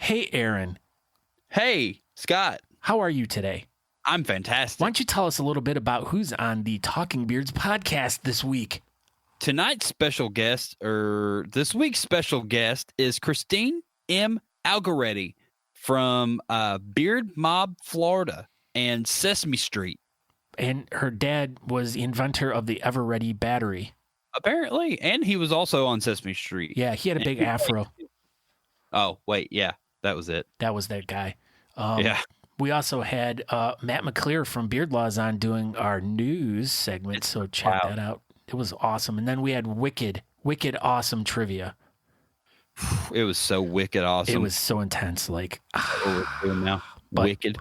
Hey, Aaron. Hey, Scott. How are you today? I'm fantastic. Why don't you tell us a little bit about who's on the Talking Beards podcast this week? Tonight's special guest, this week's special guest, is Christine M. Allegretti from Beard Mobb, Florida, and Sesame Street. And her dad was the inventor of the Ever Ready battery. Apparently, and he was also on Sesame Street. Yeah, he had a big afro. Oh, wait, yeah, that was it. That was that guy. Yeah. We also had Matt McClear from Beard Laws on doing our news segment, so check that out. It was awesome. And then we had wicked awesome trivia. It was so wicked awesome. It was so intense. Like, now. Wicked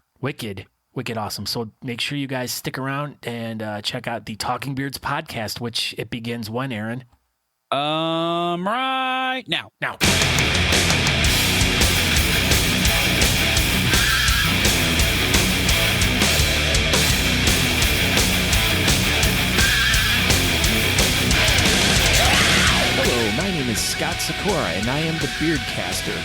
awesome. So make sure you guys stick around and check out the Talking Beards podcast, which it begins when, Aaron? Right now. My name is Scott Sikora, and I am the Beardcaster.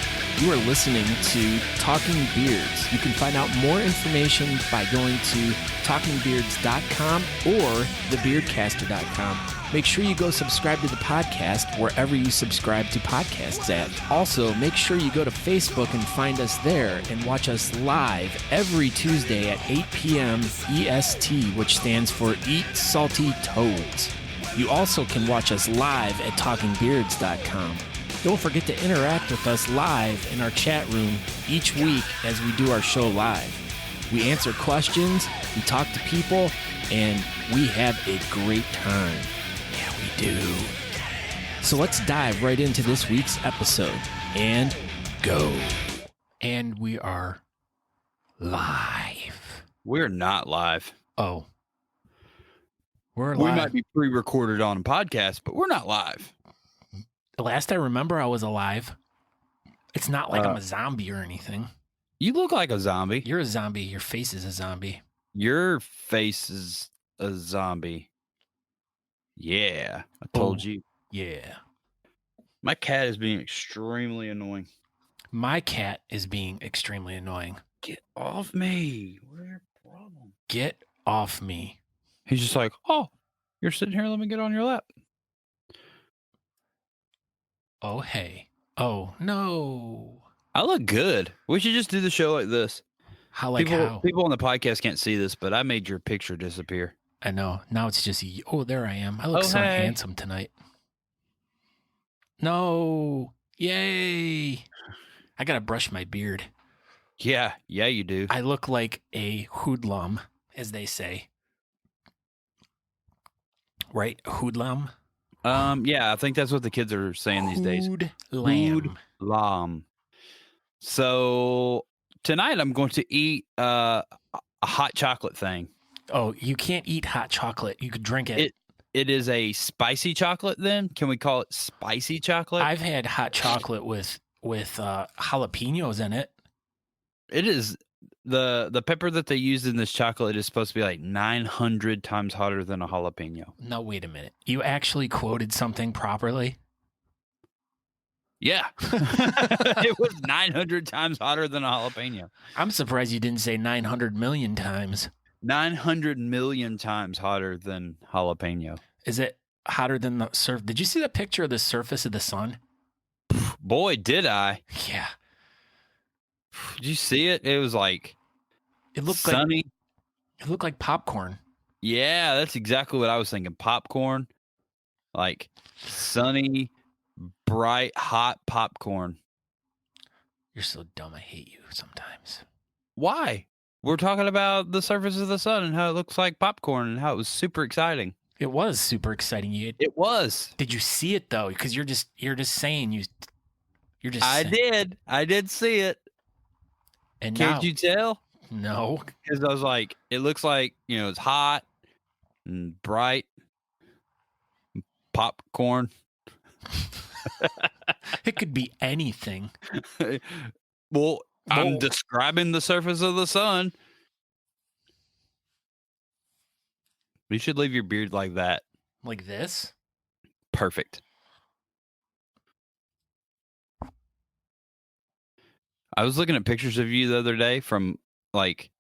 You are listening to Talking Beards. You can find out more information by going to talkingbeards.com or thebeardcaster.com. Make sure you go subscribe to the podcast wherever you subscribe to podcasts at. Also, make sure you go to Facebook and find us there and watch us live every Tuesday at 8 p.m. EST, which stands for Eat Salty Toads. You also can watch us live at talkingbeards.com. Don't forget to interact with us live in our chat room each week as we do our show live. We answer questions, we talk to people, and we have a great time. Yeah, we do. So let's dive right into this week's episode and go. And we are live. We're not live. Oh. We're We live. might be pre-recorded on a podcast, but we're not live. The last I remember, I was alive. It's not like I'm a zombie or anything. You look like a zombie. You're a zombie. Your face is a zombie. Your face is a zombie. Yeah, I told you. Yeah. My cat is being extremely annoying. My cat is being extremely annoying. Get off me. What's your problem? Get off me. He's just like, oh, you're sitting here. Let me get on your lap. Oh, hey. Oh, no. I look good. We should just do the show like this. How? People on the podcast can't see this, but I made your picture disappear. I know. Now it's just, oh, there I am. I look handsome tonight. No. Yay. I got to brush my beard. Yeah, you do. I look like a hoodlum, as they say. Right? Hoodlum? Yeah, I think that's what the kids are saying these days. Hoodlum. So tonight I'm going to eat a hot chocolate thing. Oh, you can't eat hot chocolate. You could drink it. It is a spicy chocolate then? Can we call it spicy chocolate? I've had hot chocolate with jalapenos in it. It is the pepper that they used in this chocolate is supposed to be like 900 times hotter than a jalapeno. No, wait a minute. You actually quoted something properly? Yeah. It was 900 times hotter than a jalapeno. I'm surprised you didn't say 900 million times. 900 million times hotter than jalapeno. Is it hotter than the surf? Did you see the picture of the surface of the sun? Boy, did I. Yeah. Did you see it? It was like it looked sunny. It looked like popcorn. Yeah, that's exactly what I was thinking. Popcorn. Like sunny, bright, hot popcorn. You're so dumb. I hate you sometimes. Why? We're talking about the surface of the sun and how it looks like popcorn and how it was super exciting. It was super exciting. It was. Did you see it though? Because you're just saying you're just. I did see it. And can't you tell? No, because I was like, it looks like it's hot and bright, popcorn. It could be anything. Well, I'm describing the surface of the sun. You should leave your beard like that. Like this? Perfect. I was looking at pictures of you the other day from like,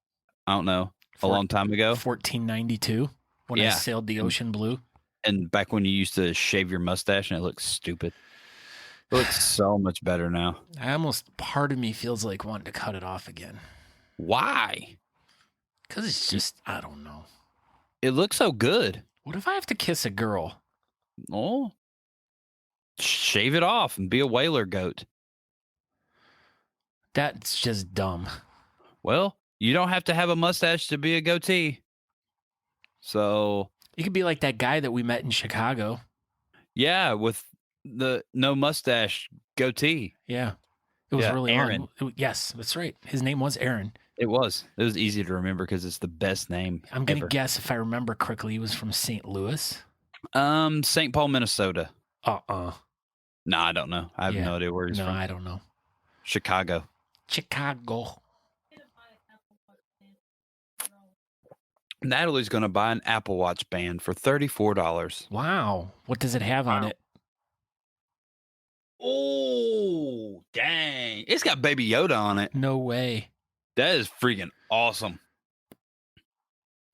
I don't know, a long time ago. 1492 when I sailed the ocean blue. And back when you used to shave your mustache and it looked stupid. It looks so much better now. Part of me feels like wanting to cut it off again. Why? Because it's just, I don't know. It looks so good. What if I have to kiss a girl? Oh, shave it off and be a whaler goat. That's just dumb. Well, you don't have to have a mustache to be a goatee. So you could be like that guy that we met in Chicago. Yeah, with the no mustache goatee. Yeah. It was really Aaron. Yes, that's right. His name was Aaron. It was easy to remember because it's the best name. I'm going to guess, if I remember correctly, he was from St. Louis. St. Paul, Minnesota. No, I don't know. I have no idea where he's from. No, I don't know. Chicago. Natalie's going to buy an Apple Watch band for $34. Wow. What does it have on it? Oh, dang. It's got Baby Yoda on it. No way. That is freaking awesome.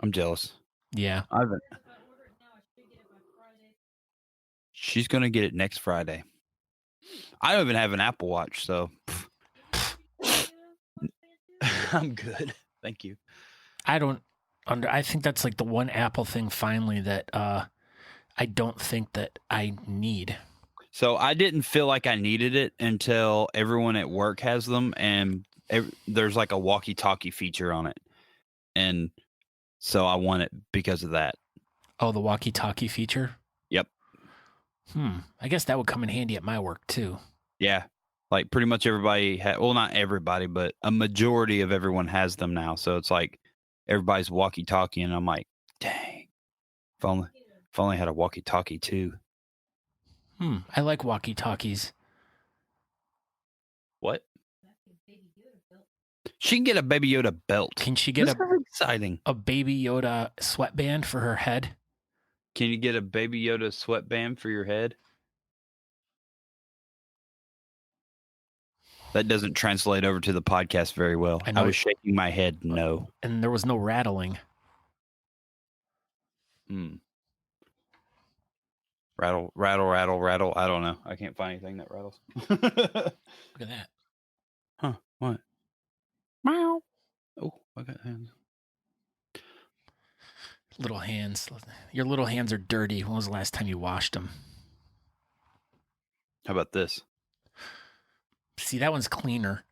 I'm jealous. Yeah. She's going to get it next Friday. I don't even have an Apple Watch, so I'm good. Thank you. I think that's like the one Apple thing finally that I don't think that I need. So I didn't feel like I needed it until everyone at work has them, and there's like a walkie-talkie feature on it. And so I want it because of that. Oh, the walkie-talkie feature? Yep. I guess that would come in handy at my work too. Yeah. Like pretty much everybody, well, not everybody, but a majority of everyone has them now. So it's like everybody's walkie-talkie, and I'm like, dang, if only had a walkie-talkie too. I like walkie-talkies. What? She can get a Baby Yoda belt. Can she get exciting. A Baby Yoda sweatband for her head? Can you get a Baby Yoda sweatband for your head? That doesn't translate over to the podcast very well. I was shaking my head no. And there was no rattling. Rattle, rattle, rattle, rattle. I don't know. I can't find anything that rattles. Look at that. Huh. What? Meow. Oh, I got hands. Little hands. Your little hands are dirty. When was the last time you washed them? How about this? See, that one's cleaner.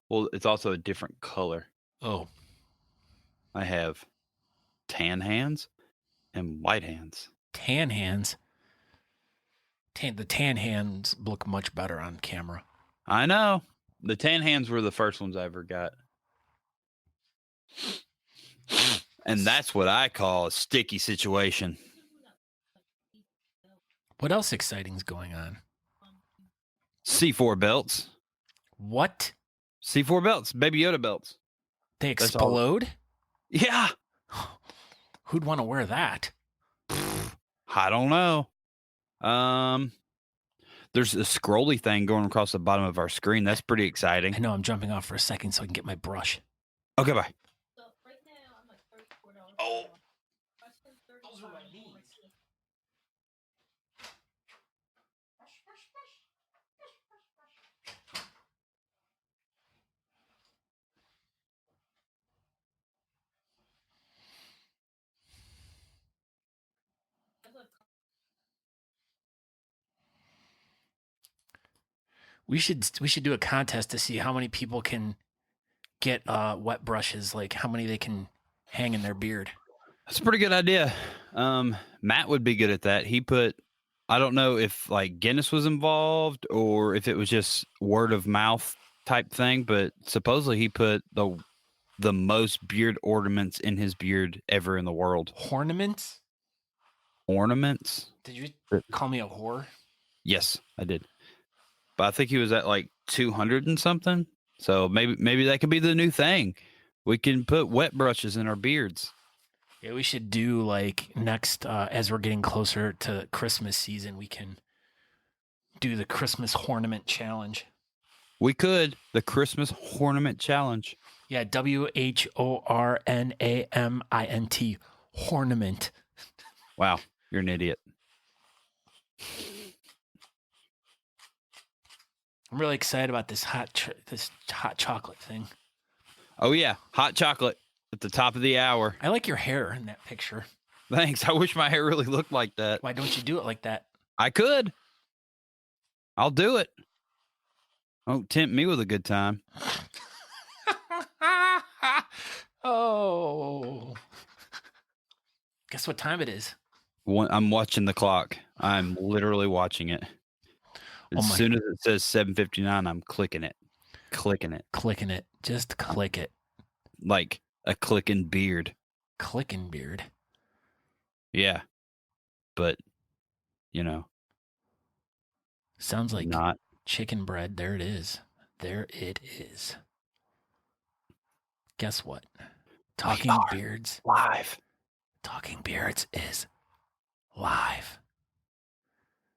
Well, it's also a different color. Oh. I have tan hands and white hands. Tan hands? The tan hands look much better on camera. I know. The tan hands were the first ones I ever got. And that's what I call a sticky situation. What else exciting is going on? C4 belts. What? C4 belts. Baby Yoda belts. They explode? Yeah. Who'd want to wear that? I don't know. There's a scrolly thing going across the bottom of our screen. That's pretty exciting. I know. I'm jumping off for a second so I can get my brush. Okay, bye. Oh. Those are my knees. We should do a contest to see how many people can get wet brushes, like how many they can hang in their beard. That's a pretty good idea. Matt would be good at that. I don't know if like Guinness was involved or if it was just word of mouth type thing, but supposedly he put the most beard ornaments in his beard ever in the world. Ornaments? Ornaments? Did you call me a whore? Yes, I did. But I think he was at like 200 and something. So maybe that could be the new thing. We can put wet brushes in our beards. Yeah, we should do like next, as we're getting closer to Christmas season, we can do the Christmas ornament challenge. We could. The Christmas Ornament Challenge. Yeah, WHORNAMINT. Ornament. Wow, you're an idiot. I'm really excited about this hot chocolate thing. Oh, yeah. Hot chocolate at the top of the hour. I like your hair in that picture. Thanks. I wish my hair really looked like that. Why don't you do it like that? I could. I'll do it. Don't tempt me with a good time. Oh. Guess what time it is? I'm watching the clock. I'm literally watching it. As soon as it says 7:59, I'm clicking it. Clicking it. Clicking it. Just click it. Like a clicking beard. Clicking beard. Yeah. But, Sounds like not. Chicken bread. There it is. There it is. Guess what? Talking Beards. Live. Talking Beards is live.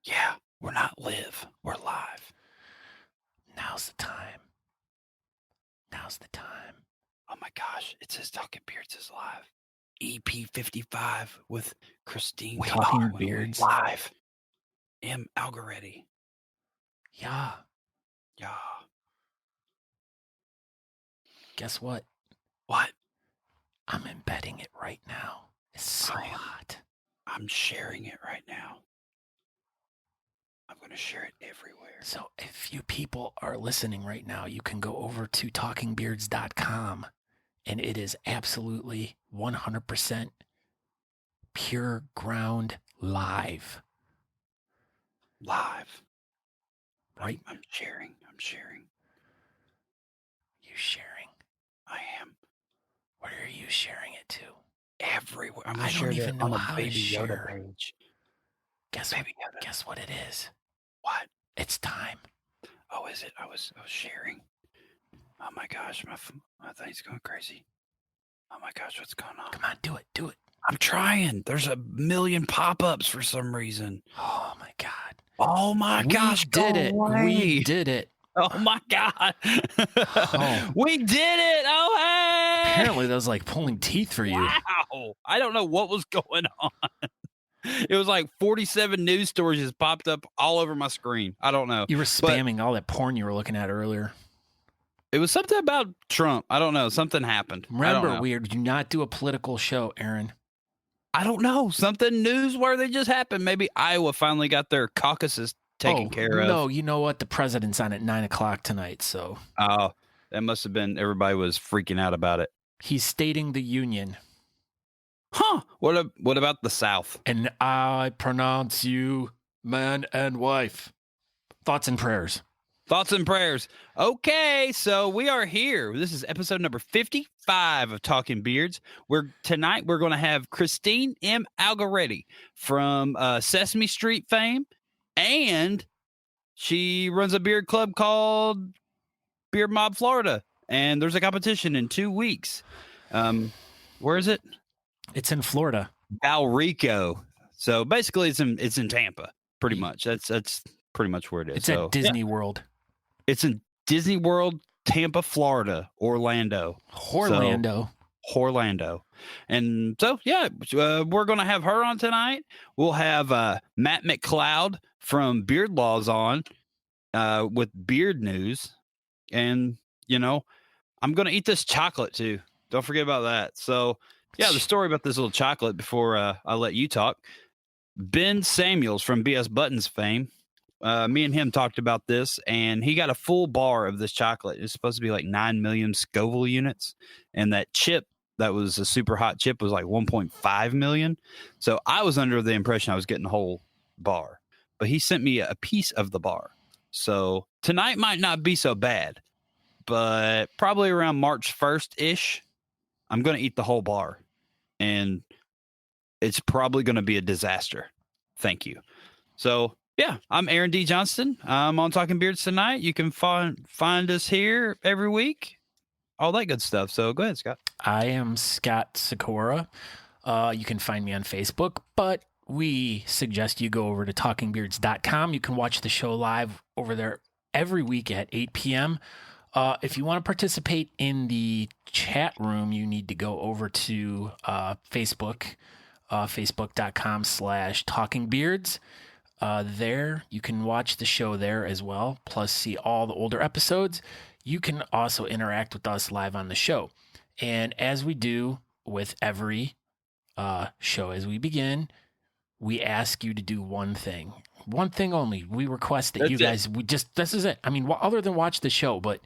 Yeah. We're not live. We're live. Now's the time. Now's the time. Oh my gosh. It says Talking Beards is live. EP 55 with Christine. Talking Beards. Live. M. Allegretti. Yeah. Yeah. Guess what? What? I'm embedding it right now. It's so hot. I'm sharing it right now. I'm going to share it everywhere. So if you people are listening right now, you can go over to talkingbeards.com, and it is absolutely 100% pure ground live. Live. Right? I'm sharing. You sharing? I am. Where are you sharing it to? Everywhere. I'm I don't even know how to Baby Yoda share. page. Guess what it is? What? It's time. Oh, is it? I was sharing. Oh my gosh, my thing's going crazy. Oh my gosh, what's going on? Come on, do it. I'm trying. There's a million pop-ups for some reason. Oh my God. Oh my gosh, We did it. We did it. Oh my God. Oh. We did it. Oh, hey. Apparently that was like pulling teeth for you. Wow. I don't know what was going on. It was like 47 news stories just popped up all over my screen. I don't know. You were spamming all that porn you were looking at earlier. It was something about Trump. I don't know. Something happened. Remember, we do not do a political show, Aaron. I don't know. Something newsworthy just happened. Maybe Iowa finally got their caucuses taken care of. No, you know what? The president's on at 9:00 tonight, so. Oh, that must have been, everybody was freaking out about it. He's stating the union. Huh. What about the South? And I pronounce you man and wife. Thoughts and prayers. Thoughts and prayers. Okay, so we are here. This is episode number 55 of Talking Beards. Tonight we're going to have Christine M. Allegretti from Sesame Street fame, and she runs a beard club called Beard Mob Florida, and there's a competition in 2 weeks. Where is it? It's in Florida. Valrico. So basically, it's in Tampa. Pretty much. That's pretty much where it is. It's at Disney World. It's in Disney World, Tampa, Florida, Orlando. Orlando. And so, yeah, we're going to have her on tonight. We'll have Matt McLeod from Beard Laws on with beard news. And, I'm going to eat this chocolate too. Don't forget about that. So, yeah, the story about this little chocolate before I let you talk. Ben Samuels from BS Buttons fame. Me and him talked about this, and he got a full bar of this chocolate. It's supposed to be like 9 million Scoville units, and that chip that was a super hot chip was like 1.5 million. So I was under the impression I was getting the whole bar, but he sent me a piece of the bar. So tonight might not be so bad, but probably around March 1st-ish, I'm going to eat the whole bar, and it's probably going to be a disaster. Thank you. So, yeah, I'm Aaron D. Johnston. I'm on Talking Beards tonight. You can find us here every week, all that good stuff. So go ahead, Scott. I am Scott Sikora. You can find me on Facebook, but we suggest you go over to talkingbeards.com. You can watch the show live over there every week at 8 p.m. If you want to participate in the chat room, you need to go over to Facebook, facebook.com/talkingbeards. There, you can watch the show there as well, plus see all the older episodes. You can also interact with us live on the show. And as we do with every show as we begin, we ask you to do one thing only. We request that you guys, this is it. I mean, other than watch the show, but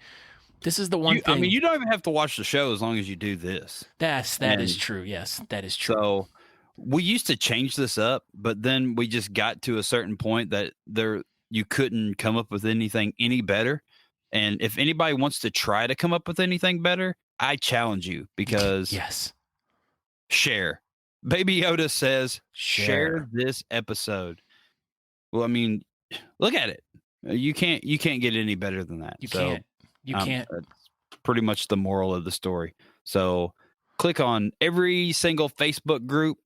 this is the one thing. I mean, you don't even have to watch the show as long as you do this. That is true. Yes, that is true. So we used to change this up, but then we just got to a certain point that you couldn't come up with anything any better. And if anybody wants to try to come up with anything better, I challenge you, because yes, share. Baby Yoda says, share this episode. Well, I mean, look at it. You can't get any better than that. You can't. That's pretty much the moral of the story. So click on every single Facebook group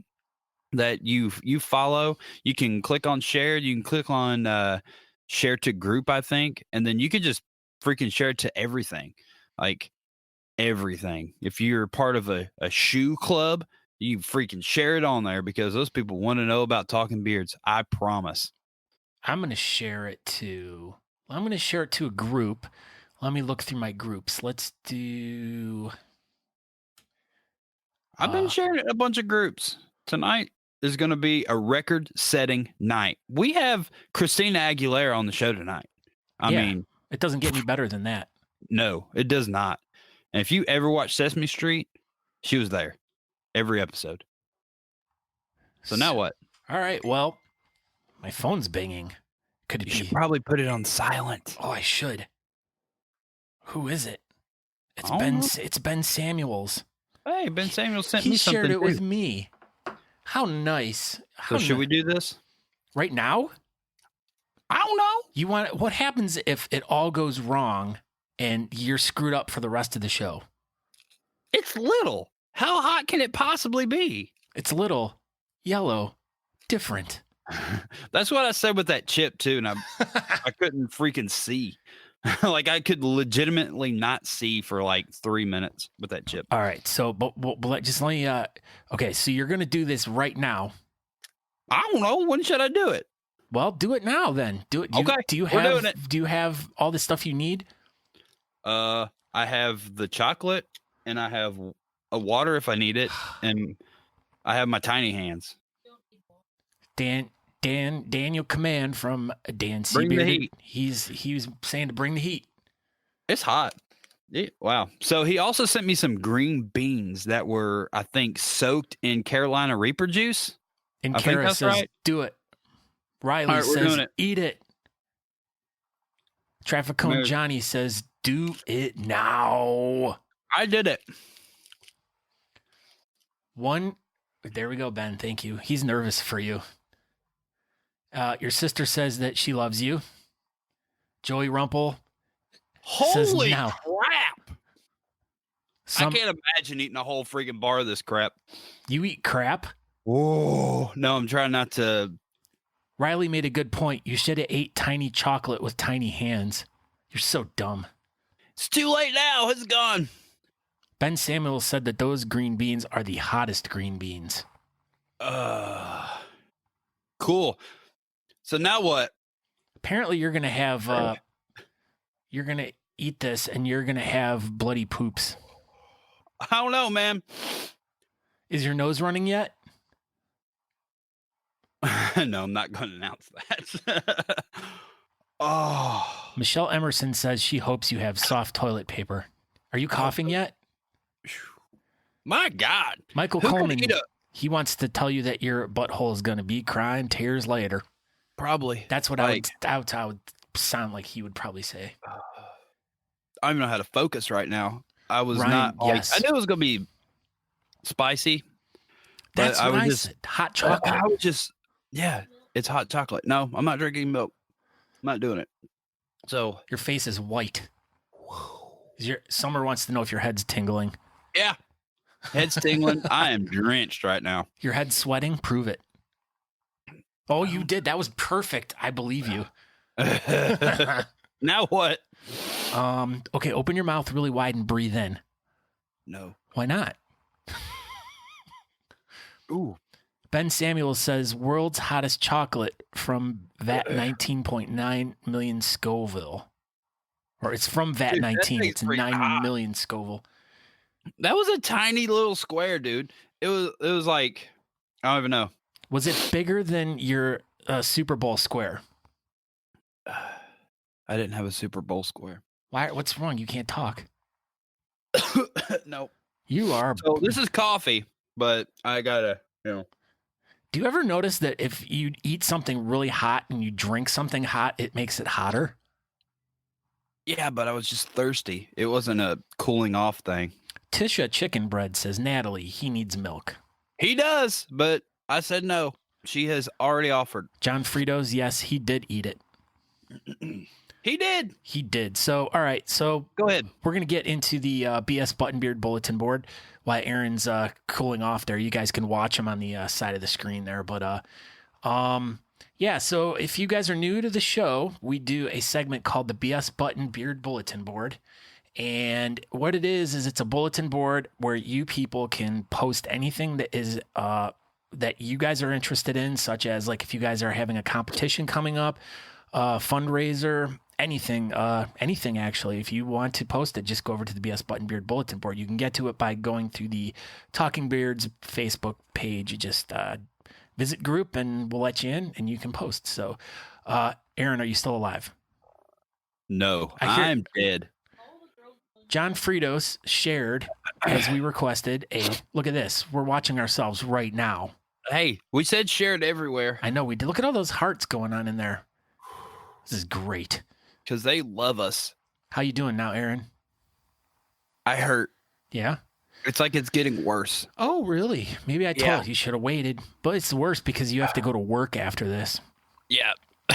that you follow. You can click on share. You can click on share to group, I think. And then you can just freaking share it to everything. Like everything. If you're part of a shoe club, you freaking share it on there, because those people want to know about Talking Beards. I promise. I'm going to share it to a group. Let me look through my groups. Let's do. I've been sharing it in a bunch of groups. Tonight is going to be a record-setting night. We have Christina Aguilera on the show tonight. I mean, it doesn't get any better than that. No, it does not. And if you ever watch Sesame Street, she was there every episode. So now what? All right. Well, my phone's binging. Could it be? You should probably put it on silent. Oh, I should. Who is it? It's Ben Samuels. Hey, Ben Samuels sent me something. He shared it with me. How nice. So should we do this right now? I don't know. What happens if it all goes wrong and you're screwed up for the rest of the show? It's little. How hot can it possibly be? It's little, yellow, different. That's what I said with that chip too, and I couldn't freaking see. Like I could legitimately not see for like 3 minutes with that chip. All right, so but just let me. Okay, so you're gonna do this right now. I don't know. When should I do it? Well, do it now then. Do it. Okay. Do you have all the stuff you need? I have the chocolate, and I have a water if I need it, and I have my tiny hands. Daniel Command from Dan C. Bring the heat. He was saying to bring the heat. It's hot. Wow. So he also sent me some green beans that were, I think, soaked in Carolina Reaper juice. And Kara says, right. Do it. Riley says, eat it. Traffic Cone Johnny says, do it now. I did it. There we go, Ben. Thank you. He's nervous for you. Your sister says that she loves you. Joey Rumple. Holy crap. I can't imagine eating a whole freaking bar of this crap. You eat crap? Oh, no, I'm trying not to. Riley made a good point. You should have ate tiny chocolate with tiny hands. You're so dumb. It's too late now. It's gone. Ben Samuel said that those green beans are the hottest green beans. Cool. So now what? Apparently you're going to have, you're going to eat this and you're going to have bloody poops. I don't know, man. Is your nose running yet? No, I'm not going to announce that. Oh. Michelle Emerson says she hopes you have soft toilet paper. Are you coughing yet? My God. Michael Coleman, he wants to tell you that your butthole is going to be crying tears later. Probably. That's what I would sound like he would probably say. I don't even know how to focus right now. I was not. Yes. I knew it was going to be spicy. That's what I said. Hot chocolate. I was just, it's hot chocolate. No, I'm not drinking milk. I'm not doing it. So your face is white. Summer wants to know if your head's tingling. Yeah. Head's tingling. I am drenched right now. Your head's sweating? Prove it. Oh, you did. That was perfect. I believe you. Now what? Okay, open your mouth really wide and breathe in. No. Why not? Ooh. Ben Samuel says world's hottest chocolate from VAT 19.9 million Scoville. Or it's from VAT Dude, 19. It's 9 hot. million Scoville. That was a tiny little square, dude. It was like, I don't even know. Was it bigger than your Super Bowl square? I didn't have a Super Bowl square. Why? What's wrong? You can't talk. No. You are. So this is coffee, but I gotta, Do you ever notice that if you eat something really hot and you drink something hot, it makes it hotter? Yeah, but I was just thirsty. It wasn't a cooling off thing. Tisha Chicken Bread says, Natalie, he needs milk. He does, but I said no. She has already offered. John Fritos, yes, he did eat it. He did. He did. So, all right. So Go ahead. we're going to get into the BS Buttonbeard bulletin board while Aaron's cooling off there. You guys can watch him on the side of the screen there. But yeah, so if you guys are new to the show, we do a segment called the BS Buttonbeard bulletin board. And what it is it's a bulletin board where you people can post anything that is that you guys are interested in, such as like if you guys are having a competition coming up, fundraiser, anything actually. If you want to post it, just go over to the BS Buttonbeard bulletin board. You can get to it by going through the Talking Beards Facebook page. You just visit group and we'll let you in and you can post. So, Aaron, are you still alive? No, I'm dead. John Fritos shared, as we requested, look at this. We're watching ourselves right now. Hey, we said share it everywhere. I know we did. Look at all those hearts going on in there. This is great. Because they love us. How you doing now, Aaron? I hurt. Yeah? It's like it's getting worse. Oh, really? Maybe I told you should have waited. But it's worse because you have to go to work after this. Yeah.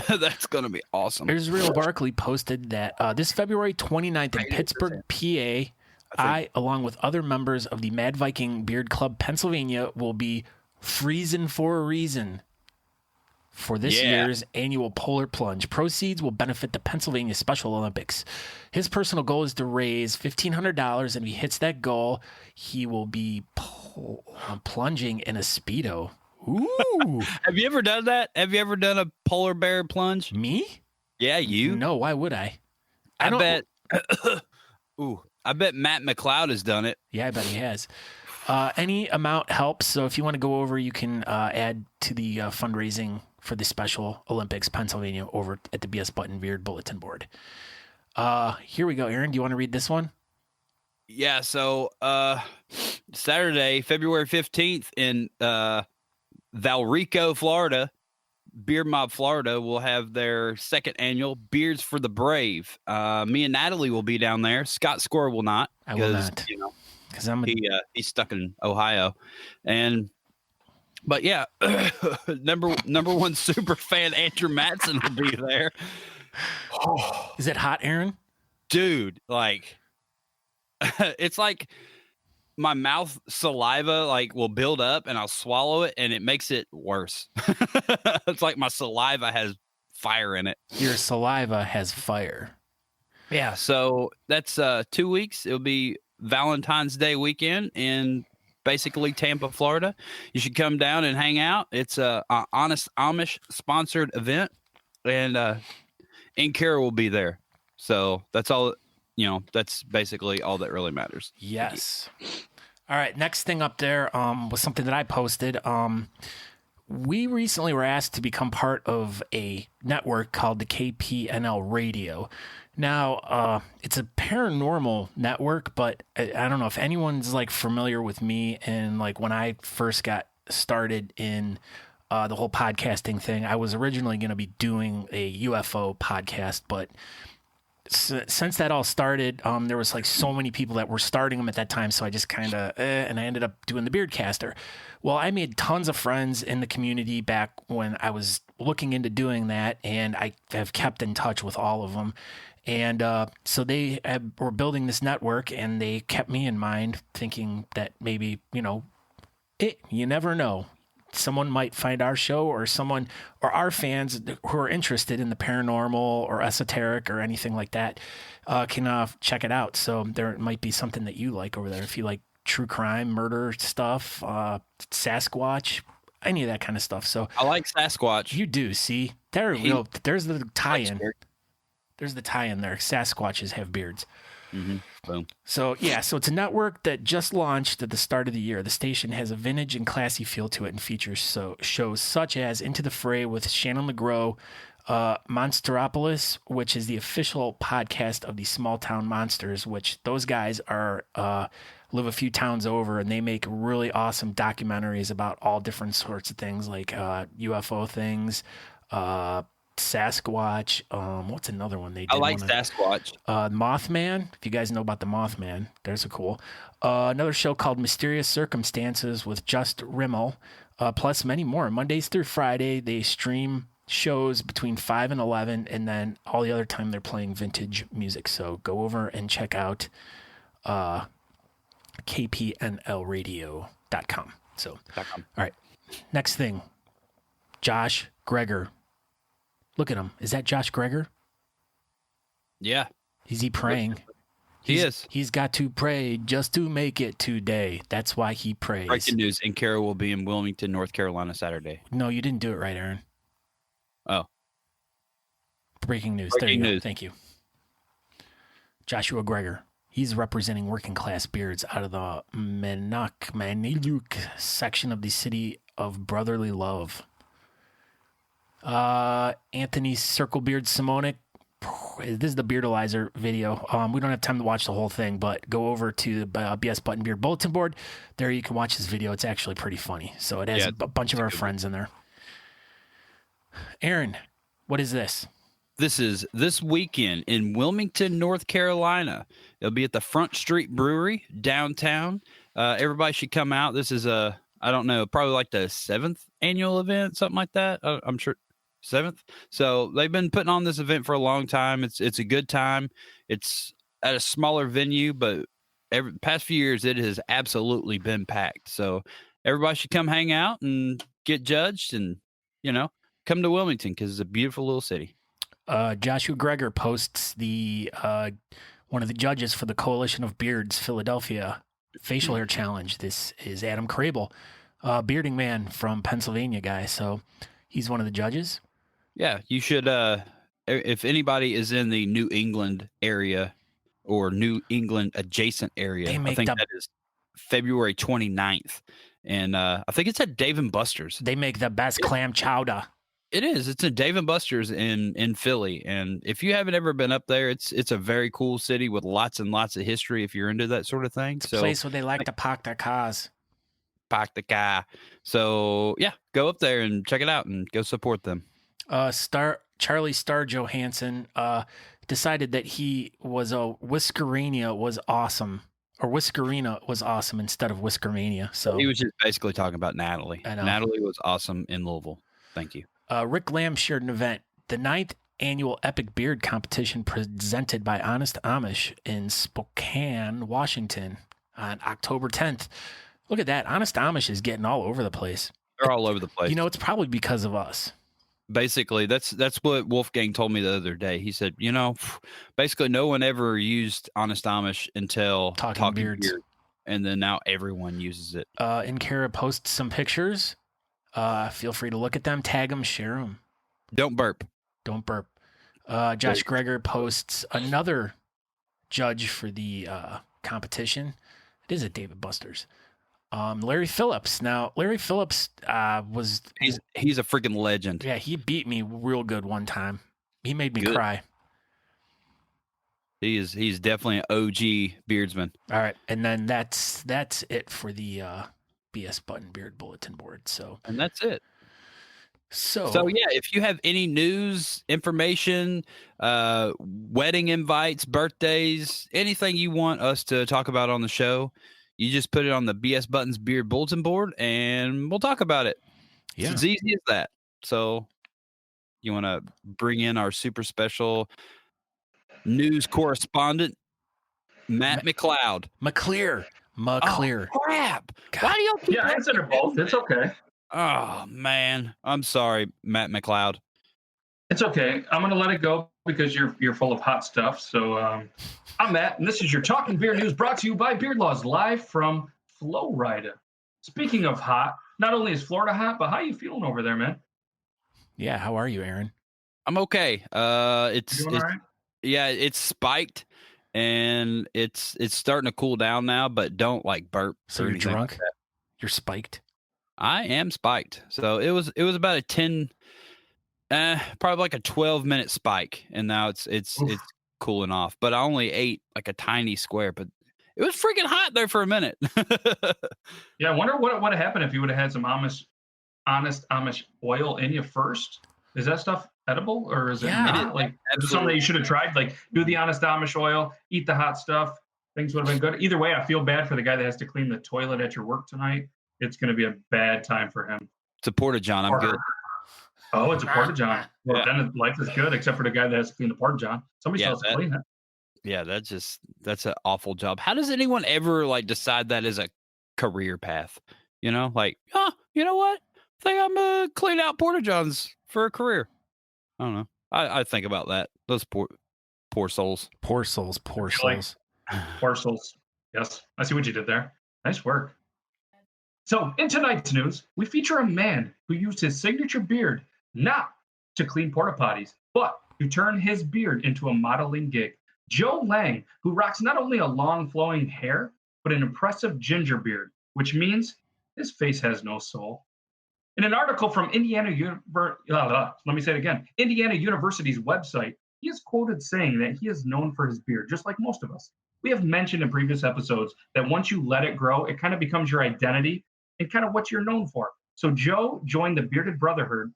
That's going to be awesome. Israel Barkley posted that this February 29th in Pittsburgh, PA, I, along with other members of the Mad Viking Beard Club Pennsylvania, will be freezing for a reason for this year's annual polar plunge. Proceeds will benefit the Pennsylvania Special Olympics. His personal goal is to raise $1,500, and if he hits that goal, he will be plunging in a Speedo. Ooh. Have you ever done that? Have you ever done a polar bear plunge? Me? Yeah, you. No, why would I? I bet. I bet Matt McLeod has done it. Yeah, I bet he has. Any amount helps. So if you want to go over, you can add to the fundraising for the Special Olympics Pennsylvania over at the BS Buttonbeard bulletin board. Here we go, Aaron. Do you want to read this one? Yeah. So Saturday, February 15th in Valrico, Florida, Beard Mob Florida will have their second annual Beards for the Brave. Me and Natalie will be down there. Scott Score will not. I will not. Because he's stuck in Ohio. But yeah, number one super fan Andrew Matson will be there. Is it hot, Aaron? Dude, like it's like my mouth saliva like will build up and I'll swallow it and it makes it worse. It's like my saliva has fire in it. Your saliva has fire. Yeah, so that's 2 weeks. It'll be Valentine's Day weekend in basically Tampa, Florida. You should come down and hang out. It's a Honest Amish sponsored event, and Inkara will be there. So that's all. That's basically all that really matters. Yes. All right. Next thing up there was something that I posted. We recently were asked to become part of a network called the KPNL Radio. Now, it's a paranormal network, but I don't know if anyone's like familiar with me. And like when I first got started in the whole podcasting thing, I was originally going to be doing a UFO podcast, but since that all started, there was like so many people that were starting them at that time. So I just kind of, and I ended up doing the Beardcaster. Well, I made tons of friends in the community back when I was looking into doing that. And I have kept in touch with all of them. And so they were building this network and they kept me in mind thinking that maybe, you never know. someone might find our show or our fans who are interested in the paranormal or esoteric or anything like that can check it out. So there might be something that you like over there. If you like true crime, murder stuff, Sasquatch, any of that kind of stuff. So I like Sasquatch. you do, see? There's the tie-in. There's the tie-in there. Sasquatches have beards. Mm-hmm. Boom. So it's a network that just launched at the start of the year. The station has a vintage and classy feel to it and features shows such as Into the Fray with Shannon LeGros, Monsteropolis, which is the official podcast of the Small Town Monsters, which those guys are live a few towns over, and they make really awesome documentaries about all different sorts of things like UFO things, Sasquatch. What's another one they did? I like Sasquatch. Mothman. If you guys know about the Mothman, there's a cool. Another show called Mysterious Circumstances with Just Rimmel, plus many more. Mondays through Friday, they stream shows between 5 and 11, and then all the other time they're playing vintage music. So go over and check out kpnlradio.com. So, all right. Next thing, Josh Greger. Look at him. Is that Josh Greger? Yeah. Is he praying? He is. He's got to pray just to make it today. That's why he prays. Breaking news. And Kara will be in Wilmington, North Carolina, Saturday. No, you didn't do it right, Aaron. Oh. Breaking news. Breaking there you news. go. Thank you. Joshua Greger. He's representing working class beards out of the Maniluk section of the city of brotherly love. Anthony Circlebeard Simonic. This is the Beardalizer video. We don't have time to watch the whole thing, but go over to the BS Button Beard bulletin board. There you can watch this video. It's actually pretty funny. So it has a bunch of our friends in there. Aaron, what is this? This is this weekend in Wilmington, North Carolina. It'll be at the Front Street Brewery downtown. Everybody should come out. This is I don't know, probably like the 7th annual event, something like that. I'm sure 7th. So they've been putting on this event for a long time. It's a good time. It's at a smaller venue, but past few years it has absolutely been packed. So everybody should come hang out and get judged, and come to Wilmington because it's a beautiful little city. Joshua Greger posts the one of the judges for the Coalition of Beards Philadelphia facial hair challenge. This is Adam Crable, bearding man from Pennsylvania guy. So he's one of the judges. Yeah, you should. If anybody is in the New England area or New England adjacent area, I think that is February 29th. And I think it's at Dave & Buster's. They make the best clam chowder. It is. It's at Dave & Buster's in Philly. And if you haven't ever been up there, it's a very cool city with lots and lots of history if you're into that sort of thing. It's a place where they like to park their cars. Park the car. So, yeah, go up there and check it out and go support them. Charlie Star Johansson decided that he was Whiskerina was awesome. Or Whiskerina was awesome instead of Whiskermania. So he was just basically talking about Natalie. I know. Natalie was awesome in Louisville. Thank you. Rick Lamb shared an event, the 9th annual Epic Beard Competition presented by Honest Amish in Spokane, Washington on October 10th. Look at that. Honest Amish is getting all over the place. They're all over the place. It's probably because of us. Basically, that's what Wolfgang told me the other day. He said, basically no one ever used Honest Amish until Talking Beards. And then now everyone uses it. And Kara posts some pictures. Feel free to look at them, tag them, share them. Don't burp. Don't burp. Josh Greger posts another judge for the competition. It is at Dave & Buster's. Larry Phillips. Now, Larry Phillips was... He's a freaking legend. Yeah, he beat me real good one time. He made me cry. He's definitely an OG beardsman. All right, and then that's it for the BS Button Beard Bulletin Board. And that's it. So yeah, if you have any news, information, wedding invites, birthdays, anything you want us to talk about on the show, you just put it on the BS Buttons Beard Bulletin Board, and we'll talk about it. Yeah. It's as easy as that. So you want to bring in our super special news correspondent, Matt McLeod. McClear. Oh, crap. God. Why do y'all keep I consider both. It's okay. Oh man, I'm sorry, Matt McLeod. It's okay. I'm going to let it go because you're full of hot stuff. So I'm Matt, and this is your Talking Beer News brought to you by Beard Laws, live from Florida. Speaking of hot, not only is Florida hot, but how you feeling over there, man? Yeah, how are you, Aaron? I'm okay. It's Doing all right? yeah, it's spiked and it's starting to cool down now, but don't like burp. So or you're anything drunk? like that. You're spiked? I am spiked. So it was about a 10 probably like a 12-minute spike, and now it's cooling off. But I only ate like a tiny square, but it was freaking hot there for a minute. Yeah, I wonder what would have happened if you would have had some honest Amish oil in you first. Is that stuff edible, or is it not? Like, is it something that you should have tried? Like, do the honest Amish oil, eat the hot stuff. Things would have been good. Either way, I feel bad for the guy that has to clean the toilet at your work tonight. It's going to be a bad time for him. It's a Porta-John. I'm good. Oh, it's a Porta-John. Well, then life is good, except for the guy that has to clean the Porta-John. Somebody still has to clean it. Yeah, that's an awful job. How does anyone ever like decide that as a career path? You know, like, you know what? I think I'm gonna clean out Porta-Johns for a career. I don't know. I think about that. Those poor souls. Poor souls. Poor souls. Poor souls. Yes, I see what you did there. Nice work. So, in tonight's news, we feature a man who used his signature beard not to clean porta potties, but to turn his beard into a modeling gig. Joe Lang, who rocks not only a long flowing hair, but an impressive ginger beard, which means his face has no soul. In an article from Indiana University's website, he is quoted saying that he is known for his beard, just like most of us. We have mentioned in previous episodes that once you let it grow, it kind of becomes your identity and kind of what you're known for. So Joe joined the Bearded Brotherhood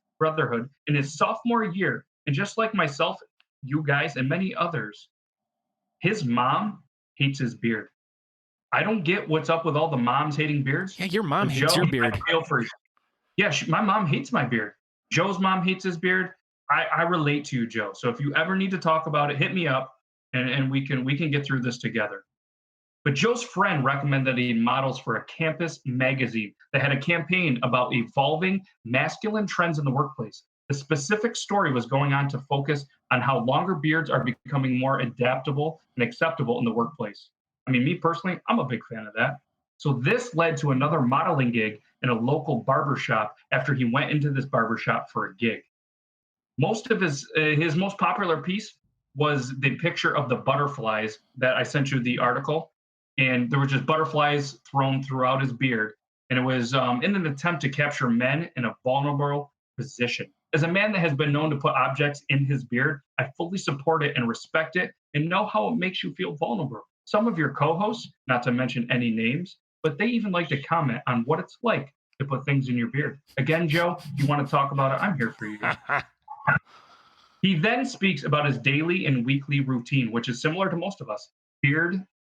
in his sophomore year, and just like myself, you guys, and many others, his mom hates his beard. I don't get what's up with all the moms hating beards. Yeah, your mom hates your beard. I feel for you. Yeah, my mom hates my beard. Joe's mom hates his beard. I relate to you, Joe. So if you ever need to talk about it, hit me up, and we can get through this together. But Joe's friend recommended that he models for a campus magazine that had a campaign about evolving masculine trends in the workplace. The specific story was going on to focus on how longer beards are becoming more adaptable and acceptable in the workplace. I mean, me personally, I'm a big fan of that. So this led to another modeling gig in a local barbershop after he went into this barbershop for a gig. Most of his most popular piece was the picture of the butterflies that I sent you the article. And there were just butterflies thrown throughout his beard. And it was in an attempt to capture men in a vulnerable position. As a man that has been known to put objects in his beard, I fully support it and respect it and know how it makes you feel vulnerable. Some of your co-hosts, not to mention any names, but they even like to comment on what it's like to put things in your beard. Again, Joe, if you want to talk about it, I'm here for you. He then speaks about his daily and weekly routine, which is similar to most of us.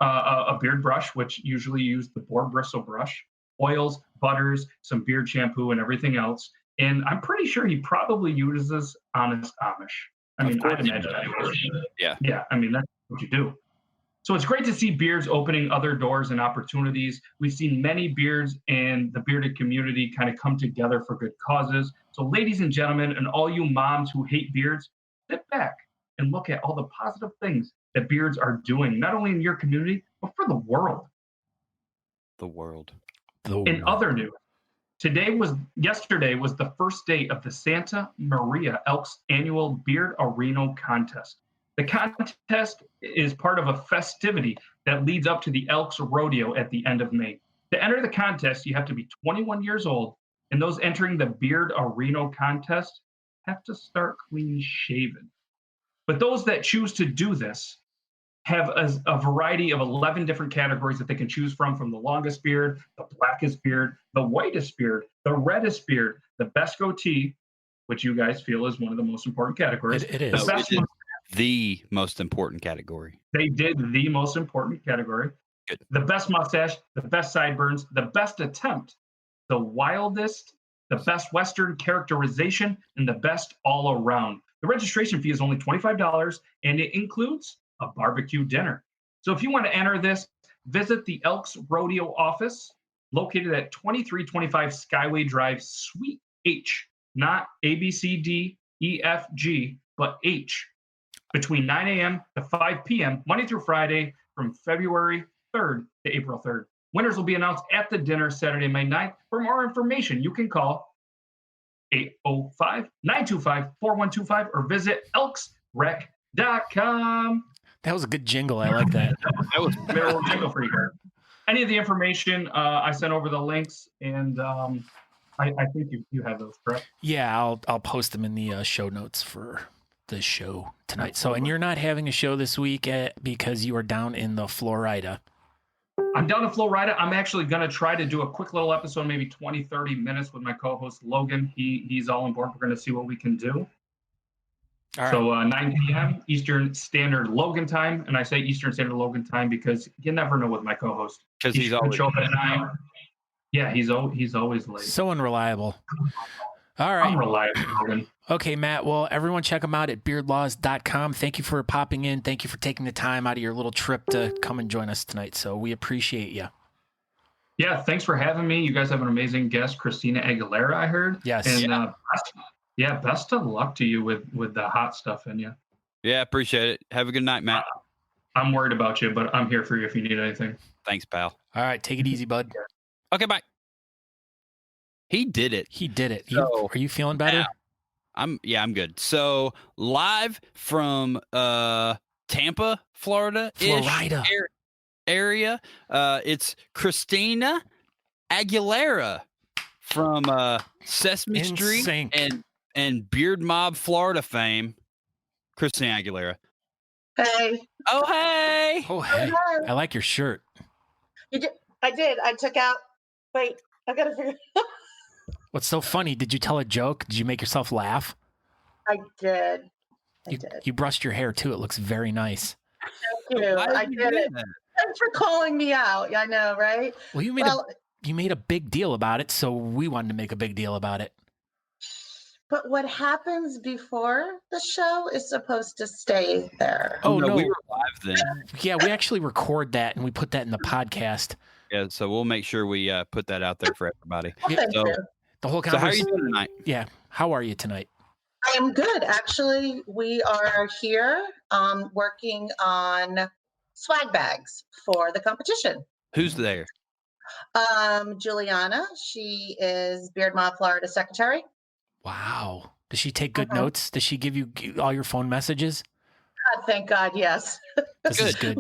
A beard brush, which usually use the boar bristle brush, oils, butters, some beard shampoo, and everything else. And I'm pretty sure he probably uses Honest Amish. I mean, I'd imagine. Yeah, I mean, that's what you do. So it's great to see beards opening other doors and opportunities. We've seen many beards and the bearded community kind of come together for good causes. So ladies and gentlemen, and all you moms who hate beards, sit back and look at all the positive things that beards are doing, not only in your community, but for the world. The world. In other news, yesterday was the first day of the Santa Maria Elks annual Beard Arena contest. The contest is part of a festivity that leads up to the Elks Rodeo at the end of May. To enter the contest, you have to be 21 years old, and those entering the Beard Arena contest have to start clean shaven. But those that choose to do this have a variety of 11 different categories that they can choose from the longest beard, the blackest beard, the whitest beard, the reddest beard, the best goatee, which you guys feel is one of the most important categories. It is. The most important category. They did the most important category. Good. The best mustache, the best sideburns, the best attempt, the wildest, the best Western characterization, and the best all around. The registration fee is only $25, and it includes a barbecue dinner. So if you want to enter this, visit the Elks Rodeo office located at 2325 Skyway Drive, Suite H, not A, B, C, D, E, F, G, but H, between 9 a.m. to 5 p.m., Monday through Friday, from February 3rd to April 3rd. Winners will be announced at the dinner Saturday, May 9th. For more information, you can call 805-925-4125 or visit elksrec.com. That was a good jingle. I like that. That was a little jingle for you. Any of the information, I sent over the links, and I think you have those, correct? Yeah, I'll post them in the show notes for the show tonight. So, and you're not having a show this week because you are down in the Florida. I'm down in Florida. I'm actually going to try to do a quick little episode, maybe 20, 30 minutes with my co-host, Logan. He's all on board. We're going to see what we can do. All right. So 9 p.m. Eastern Standard Logan time. And I say Eastern Standard Logan time because you never know with my co-host. Because he's always show up at 9. Yeah, he's always late. So unreliable. All right. Unreliable, Logan. Okay, Matt. Well, everyone check him out at beardlaws.com. Thank you for popping in. Thank you for taking the time out of your little trip to come and join us tonight. So we appreciate you. Yeah, thanks for having me. You guys have an amazing guest, Christina Aguilera, I heard. Yes. And best of luck to you with the hot stuff in you. Yeah, appreciate it. Have a good night, Matt. I'm worried about you, but I'm here for you if you need anything. Thanks, pal. All right, take it easy, bud. Okay, bye. He did it. So, are you feeling better? I'm good. So live from Tampa, Florida area. It's Christina Aguilera from Sesame Street and Beard Mob Florida fame. Christina Aguilera. Hey. Oh hey. Oh hey. I like your shirt. I did. I took out. Wait. I gotta figure. What's so funny? Did you tell a joke? Did you make yourself laugh? I did. You brushed your hair too. It looks very nice. Thank you. I did it. Thanks for calling me out. I know, right? Well, you made a big deal about it, so we wanted to make a big deal about it. But what happens before the show is supposed to stay there. Oh no, we were live then. Yeah, we actually record that and we put that in the podcast. Yeah, so we'll make sure we put that out there for everybody. Thank you. The whole conversation. So how are you doing tonight? Yeah, how are you tonight? I am good. Actually, we are here working on swag bags for the competition. Who's there? Juliana. She is Beard Mob Florida secretary. Wow. Does she take good notes? Does she give you all your phone messages? God, thank God, yes. This is good.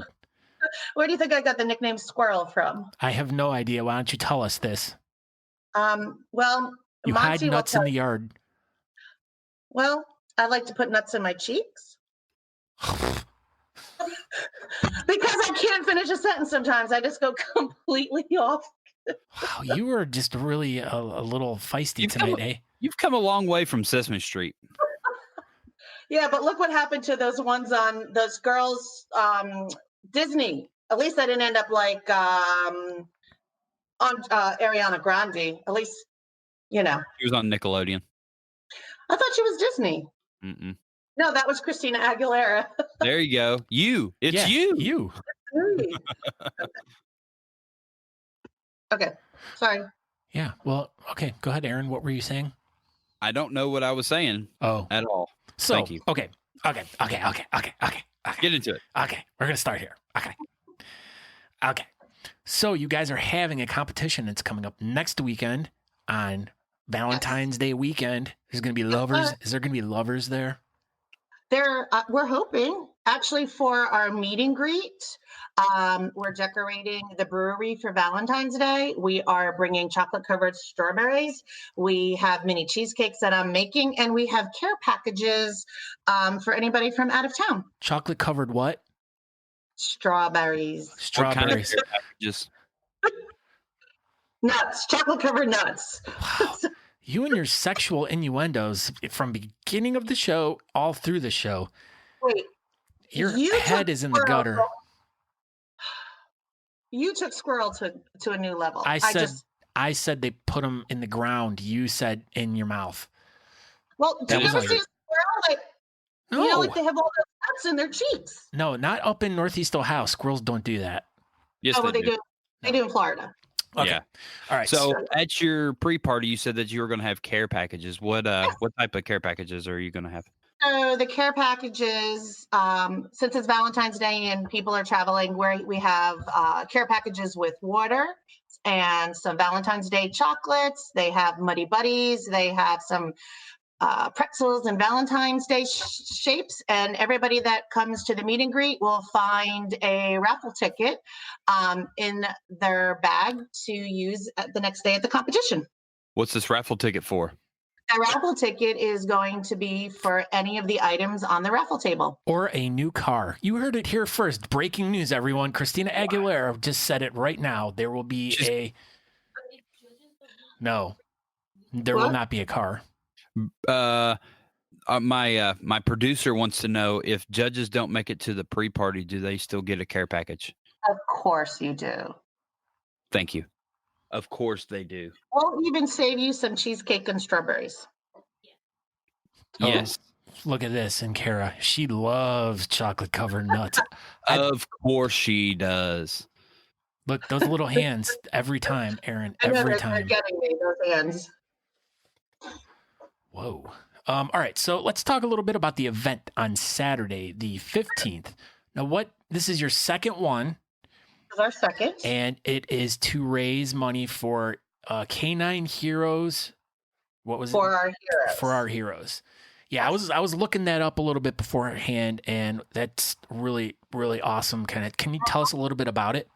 Where do you think I got the nickname Squirrel from? I have no idea. Why don't you tell us this? Well, you hide nuts in the yard. Well, I like to put nuts in my cheeks. Because I can't finish a sentence sometimes. I just go completely off. Wow, you were just really a little feisty tonight, eh? You've come a long way from Sesame Street. Yeah, but look what happened to those ones on those girls, Disney. At least I didn't end up like on Ariana Grande. At least, you know. She was on Nickelodeon. I thought she was Disney. Mm-mm. No, that was Christina Aguilera. There you go. It's you. You. Okay. Sorry. Yeah. Well, okay. Go ahead, Aaron. What were you saying? I don't know what I was saying. Oh. At all. So, thank you. Okay. Get into it. Okay. We're going to start here. Okay. So you guys are having a competition that's coming up next weekend on Valentine's Day weekend. There's going to be lovers. Is there going to be lovers there? We're hoping actually for our meet and greet. We're decorating the brewery for Valentine's Day. We are bringing chocolate covered strawberries. We have mini cheesecakes that I'm making, and we have care packages for anybody from out of town. Chocolate covered what? Strawberries. What kind of care packages? Nuts. Chocolate covered nuts. Wow. You and your sexual innuendos from beginning of the show all through the show. Wait. Your head is in the gutter. You took squirrel to a new level. I said they put them in the ground. You said in your mouth. Well, do you ever see a squirrel? No. You know, like they have all those nuts in their cheeks. No, not up in Northeast Ohio. Squirrels don't do that. Yes, they do. They do in Florida. Okay. Yeah. All right. So at your pre-party, you said that you were going to have care packages. What type of care packages are you going to have? So the care packages, since it's Valentine's Day and people are traveling, we have care packages with water and some Valentine's Day chocolates. They have Muddy Buddies. They have some pretzels and Valentine's Day shapes. And everybody that comes to the meet and greet will find a raffle ticket in their bag to use the next day at the competition. What's this raffle ticket for? A raffle ticket is going to be for any of the items on the raffle table. Or a new car. You heard it here first. Breaking news, everyone. Christina Aguilera just said it right now. There will be No, there will not be a car. My producer wants to know if judges don't make it to the pre-party, do they still get a care package? Of course you do. Thank you. Of course they do. We'll even save you some cheesecake and strawberries. Yes. Look at this. And Kara, she loves chocolate covered nuts. Of course she does. Look, those little hands every time, Aaron, I know every they're time. getting me, those hands. Whoa. All right. So let's talk a little bit about the event on Saturday, the 15th. Now, this is your second one. This is our second. And it is to raise money for Canine Heroes. What was For it? our heroes. For our heroes. Yeah, I was looking that up a little bit beforehand, and that's really, really awesome. Can you tell us a little bit about it?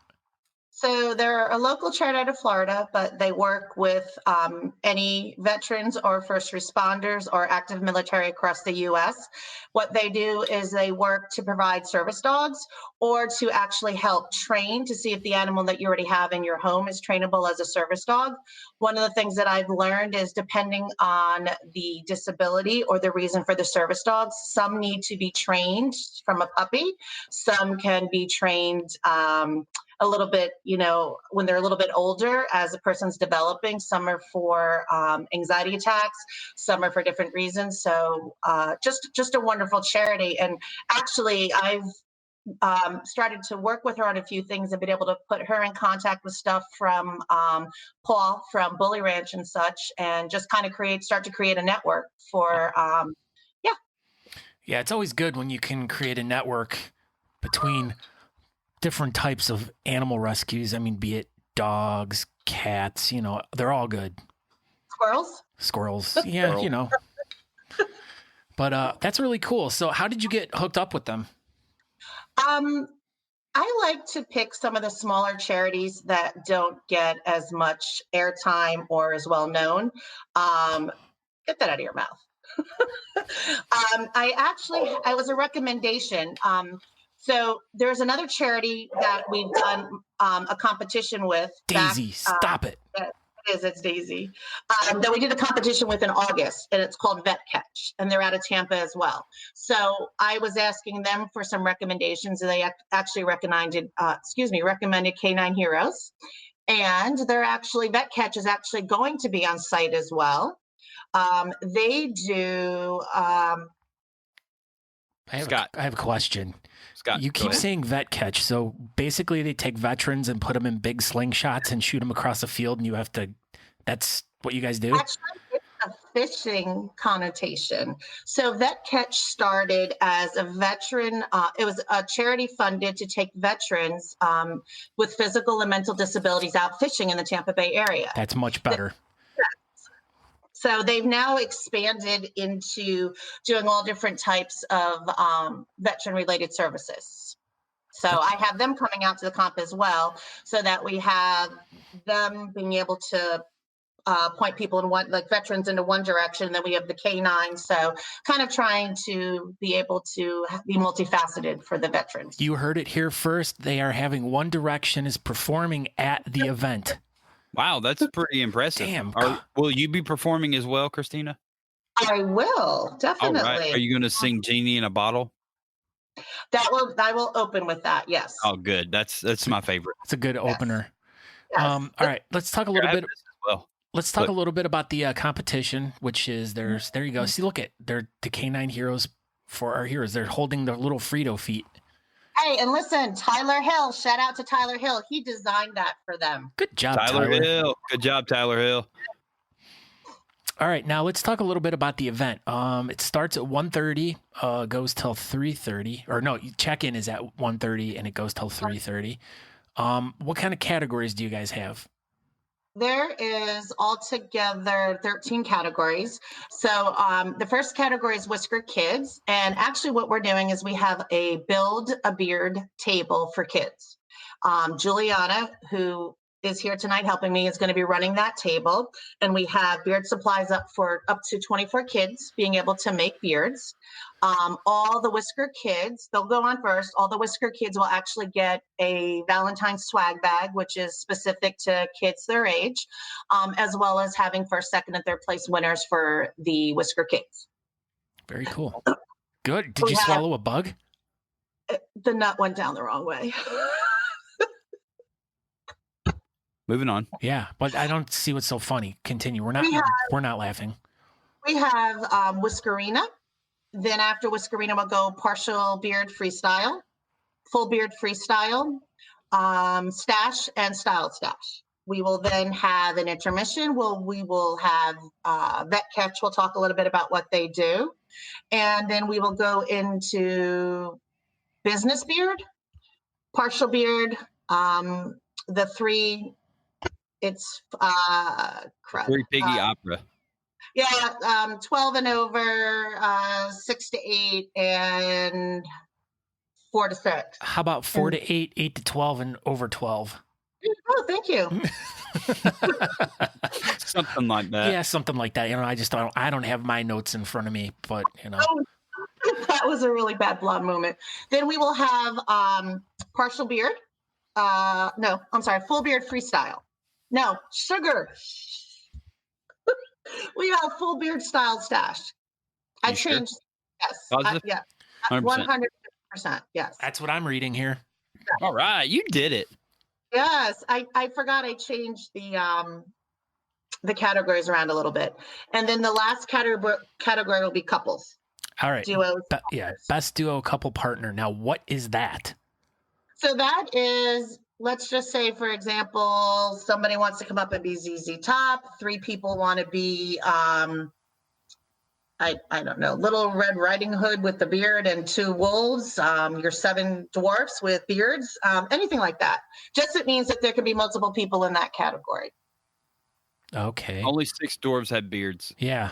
So they're a local charity out of Florida, but they work with any veterans or first responders or active military across the U.S. What they do is they work to provide service dogs or to actually help train to see if the animal that you already have in your home is trainable as a service dog. One of the things that I've learned is depending on the disability or the reason for the service dogs, some need to be trained from a puppy. Some can be trained a little bit, when they're a little bit older as a person's developing. Some are for anxiety attacks, some are for different reasons. So just a wonderful charity. And actually, I've started to work with her on a few things and been able to put her in contact with stuff from Paul from Bully Ranch and such, and just kind of start to create a network for, Yeah, it's always good when you can create a network between different types of animal rescues. I mean, be it dogs, cats, they're all good. Squirrels. Yeah, But that's really cool. So how did you get hooked up with them? I like to pick some of the smaller charities that don't get as much airtime or as well known. Get that out of your mouth. I was a recommendation. So there's another charity that we've done a competition with. Daisy, stop it. It's Daisy. That we did a competition with in August, and it's called Vet Catch, and they're out of Tampa as well. So I was asking them for some recommendations, and they actually recommended Canine Heroes. And Vet Catch is actually going to be on site as well. They do. I have a question. Scott, you keep saying Vet Catch, so basically they take veterans and put them in big slingshots and shoot them across the field, and that's what you guys do? Actually, it's a fishing connotation. So Vet Catch started as a veteran, it was a charity funded to take veterans with physical and mental disabilities out fishing in the Tampa Bay area. That's much better. So they've now expanded into doing all different types of veteran-related services. So I have them coming out to the comp as well, so that we have them being able to point people like veterans into one direction, and then we have the canines. So kind of trying to be able to be multifaceted for the veterans. You heard it here first. They are having One Direction is performing at the event. Wow, that's pretty impressive. Damn. Will you be performing as well, Christina? I will, definitely. All right. Are you going to sing Genie in a Bottle? I will open with that, yes. Oh, good. That's my favorite. It's a good opener. Yes. All right, let's talk a little bit. Well, Let's talk a little bit about the competition, which is there you go. See, look at they're the Canine Heroes for our heroes. They're holding their little Frito feet. Hey, and listen, Tyler Hill, shout out to Tyler Hill. He designed that for them. Good job, Tyler Hill. Good job, Tyler Hill. All right, now let's talk a little bit about the event. It starts at 1:30, goes till 3:30. Or no, check-in is at 1:30 and it goes till 3:30. What kind of categories do you guys have? There is altogether 13 categories. So the first category is Whisker Kids. And actually what we're doing is we have a Build a Beard table for kids. Juliana, who is here tonight helping me, is going to be running that table. And we have beard supplies up to 24 kids being able to make beards. All the Whisker Kids, they'll go on first. All the Whisker Kids will actually get a Valentine's swag bag, which is specific to kids their age, as well as having first, second, and third place winners for the Whisker Kids. Very cool. Good. Did you swallow a bug? The nut went down the wrong way. Moving on. Yeah, but I don't see what's so funny. Continue. We're not laughing. We have Whiskerina. Then after Whiskerina, we'll go partial beard freestyle, full beard freestyle, stash, and style stash. We will then have an intermission. We will have vet catch. We'll talk a little bit about what they do. And then we will go into business beard, partial beard, the three, it's Three Piggy Opera. Yeah, 12 and over, 6 to 8, and 4 to 6. How about 4 to 8, 8 to 12, and over 12? Oh, thank you. Something like that. Yeah, something like that. I don't have my notes in front of me, but Oh, that was a really bad blob moment. Then we will have partial beard. No, I'm sorry, full beard freestyle. No, sugar. We have full beard style stash. I changed. Sure? Yes. Yeah. 100%. Yes. That's what I'm reading here. Yeah. All right. You did it. Yes. I forgot I changed the categories around a little bit. And then the last category will be couples. All right. Duos. Best duo couple partner. Now, what is that? So that is, let's just say, for example, somebody wants to come up and be ZZ Top. 3 people want to be, I don't know, Little Red Riding Hood with the beard and 2 wolves. Your 7 dwarfs with beards, anything like that. Just it means that there can be multiple people in that category. Okay. Only 6 dwarves had beards. Yeah.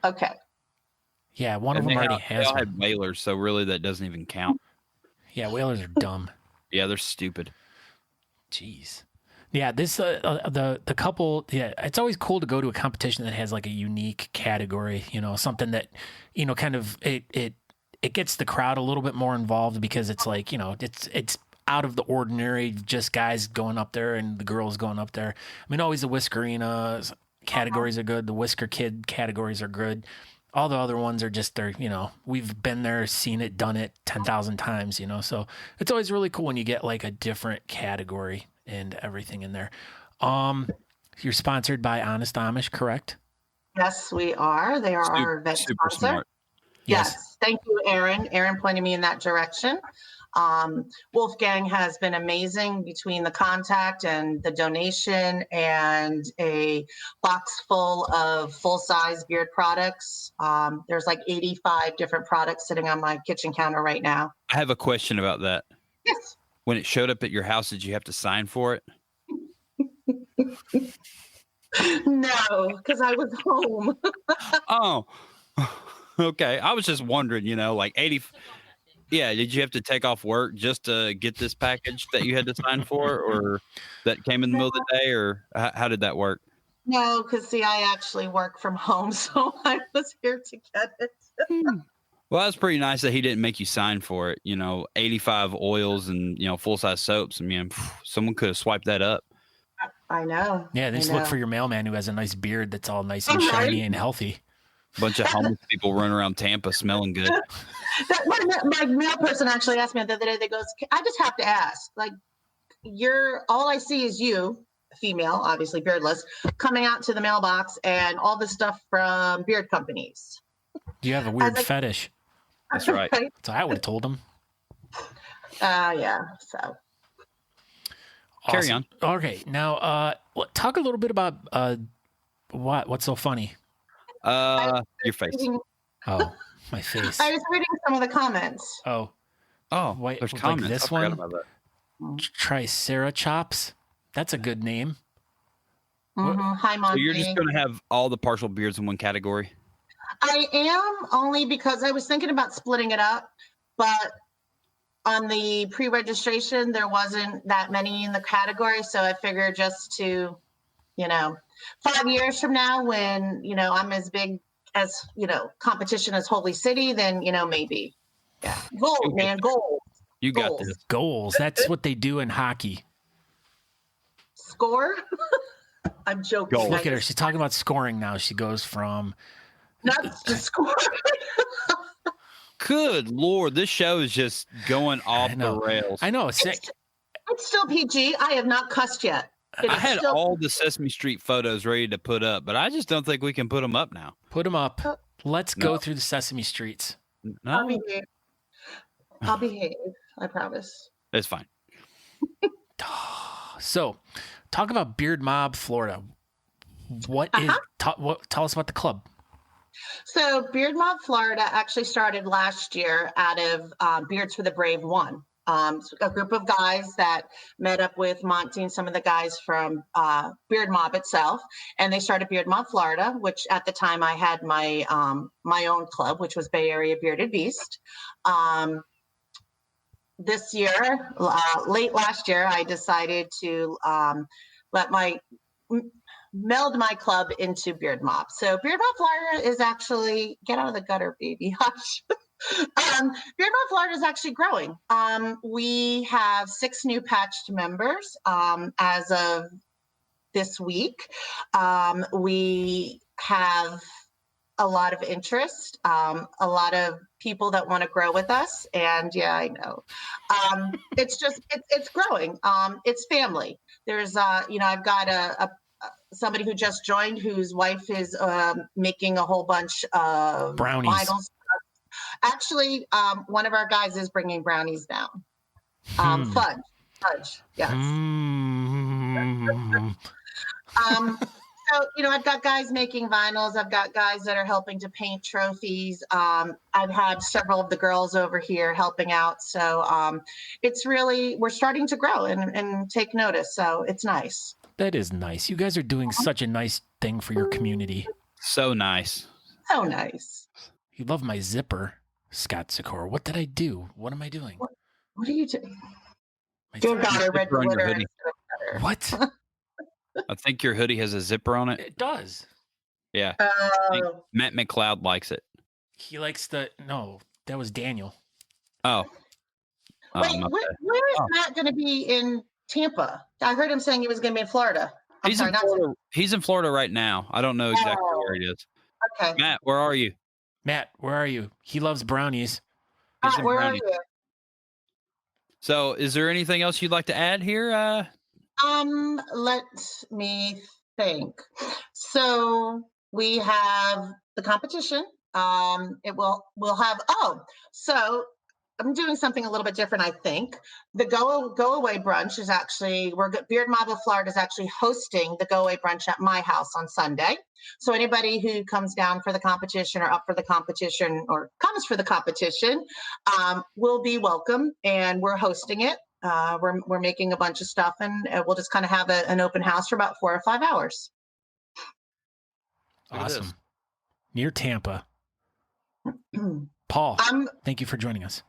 Okay. Yeah, one of them already has. They all had whalers, so really that doesn't even count. Yeah, whalers are dumb. Yeah, they're stupid. Jeez. Yeah, this the couple. Yeah, it's always cool to go to a competition that has like a unique category. Something that kind of it gets the crowd a little bit more involved because it's like it's out of the ordinary. Just guys going up there and the girls going up there. I mean, always the Whiskerina categories are good. The Whisker Kid categories are good. All the other ones are just we've been there, seen it, done it 10,000 times, so it's always really cool when you get like a different category and everything in there. You're sponsored by Honest Amish, correct? Yes, we are. They are our vet super sponsor. Smart. Yes. Thank you, Aaron. Aaron pointed me in that direction. Wolfgang has been amazing between the contact and the donation and a box full of full-size beard products. There's like 85 different products sitting on my kitchen counter right now. I have a question about that. Yes. When it showed up at your house, did you have to sign for it? No, because I was home. Oh, okay. I was just wondering, like 80. Yeah, did you have to take off work just to get this package that you had to sign for, or that came in the middle of the day, or how did that work? No, because see, I actually work from home, so I was here to get it. Well, that's pretty nice that he didn't make you sign for it. 85 oils and full-size soaps. I mean, someone could have swiped that up. I know. Yeah, just look for your mailman who has a nice beard that's all nice and shiny and healthy. Bunch of homeless people running around Tampa smelling good. My mail person actually asked me the other day, they goes, I just have to ask, like, all I see is you, female, obviously beardless, coming out to the mailbox and all this stuff from beard companies. You have a weird fetish. That's right. So I would have told him. Yeah. So Carry Awesome. Okay, now talk a little bit about what's so funny. Your face. reading- Oh, my face. I was reading some of the comments. Oh, Oh, wait, there's like comments. this I forgot one? about that. Triceratops. That's a good name. Hi, So Monty. you're just going to have all the partial beards in one category? I am, only because I was thinking about splitting it up, but on the pre-registration, there wasn't that many in the category. So I figured just to, 5 years from now when, I'm as big as, competition as Holy City, then, maybe. Yeah. Gold, man, gold. You got Goals. this. Goals. That's what they do in hockey. Score? I'm joking. Goals. Look at her. She's talking about scoring now. She goes from Not to score. Good Lord, this show is just going off I the know. rails. I know. It's It's still PG. I have not cussed yet. It I is had still- all the Sesame Street photos ready to put up, but I just don't think we can put them up now. Put them up. Let's go No. through the Sesame Streets. I'll No, behave. I'll behave. I promise. it's fine. So, talk about Beard Mob, Florida. What is? Tell us about the club. So Beard Mob Florida actually started last year out of Beards for the Brave One. A group of guys that met up with Monty and some of the guys from Beard Mob itself, and they started Beard Mob Florida, which at the time I had my my own club, which was Bay Area Bearded Beast. This year, late last year, I decided to meld my club into Beard Mob. So Beard Mob Florida is actually, get out of the gutter, baby, hush. Beard Mob Florida is actually growing. We have 6 new patched members as of this week. We have a lot of interest, a lot of people that want to grow with us. And yeah, I know. It's just, it's growing. It's family. There's, I've got somebody who just joined whose wife is making a whole bunch of Brownies. vinyls. Actually, one of our guys is bringing brownies down. Fudge, yes. So, I've got guys making vinyls. I've got guys that are helping to paint trophies. I've had several of the girls over here helping out. So it's really, we're starting to grow and take notice. So it's nice. That is nice. You guys are doing such a nice thing for your community. So nice. So nice. You love my zipper, Scott Sikora. What did I do? What am I doing? What are you doing? My Dear zipper- God, I read Zipper on your Twitter. hoodie. What? I think your hoodie has a zipper on it. It does. Yeah. Oh, Matt McLeod likes it. He likes no, that was Daniel. Oh. wait, my bad. where is Oh. Matt going to be in Tampa? I heard him saying he was going to be in Florida. He's in Florida right now. I don't know exactly where he is. Okay. Matt, where are you? Matt, where are you? He loves brownies. He's Matt, in where are Brownie. you? So, is there anything else you'd like to add here? Let me think. So we have the competition. We'll have, so I'm doing something a little bit different, I think. The go away brunch is actually, Beard Mob of Florida is actually hosting the go away brunch at my house on Sunday. So anybody who comes down for the competition or up for the competition or comes for the competition will be welcome, and we're hosting it. We're making a bunch of stuff, and we'll just kind of have an open house for about 4 or 5 hours. Look at this. Awesome. Near Tampa. Paul, thank you for joining us.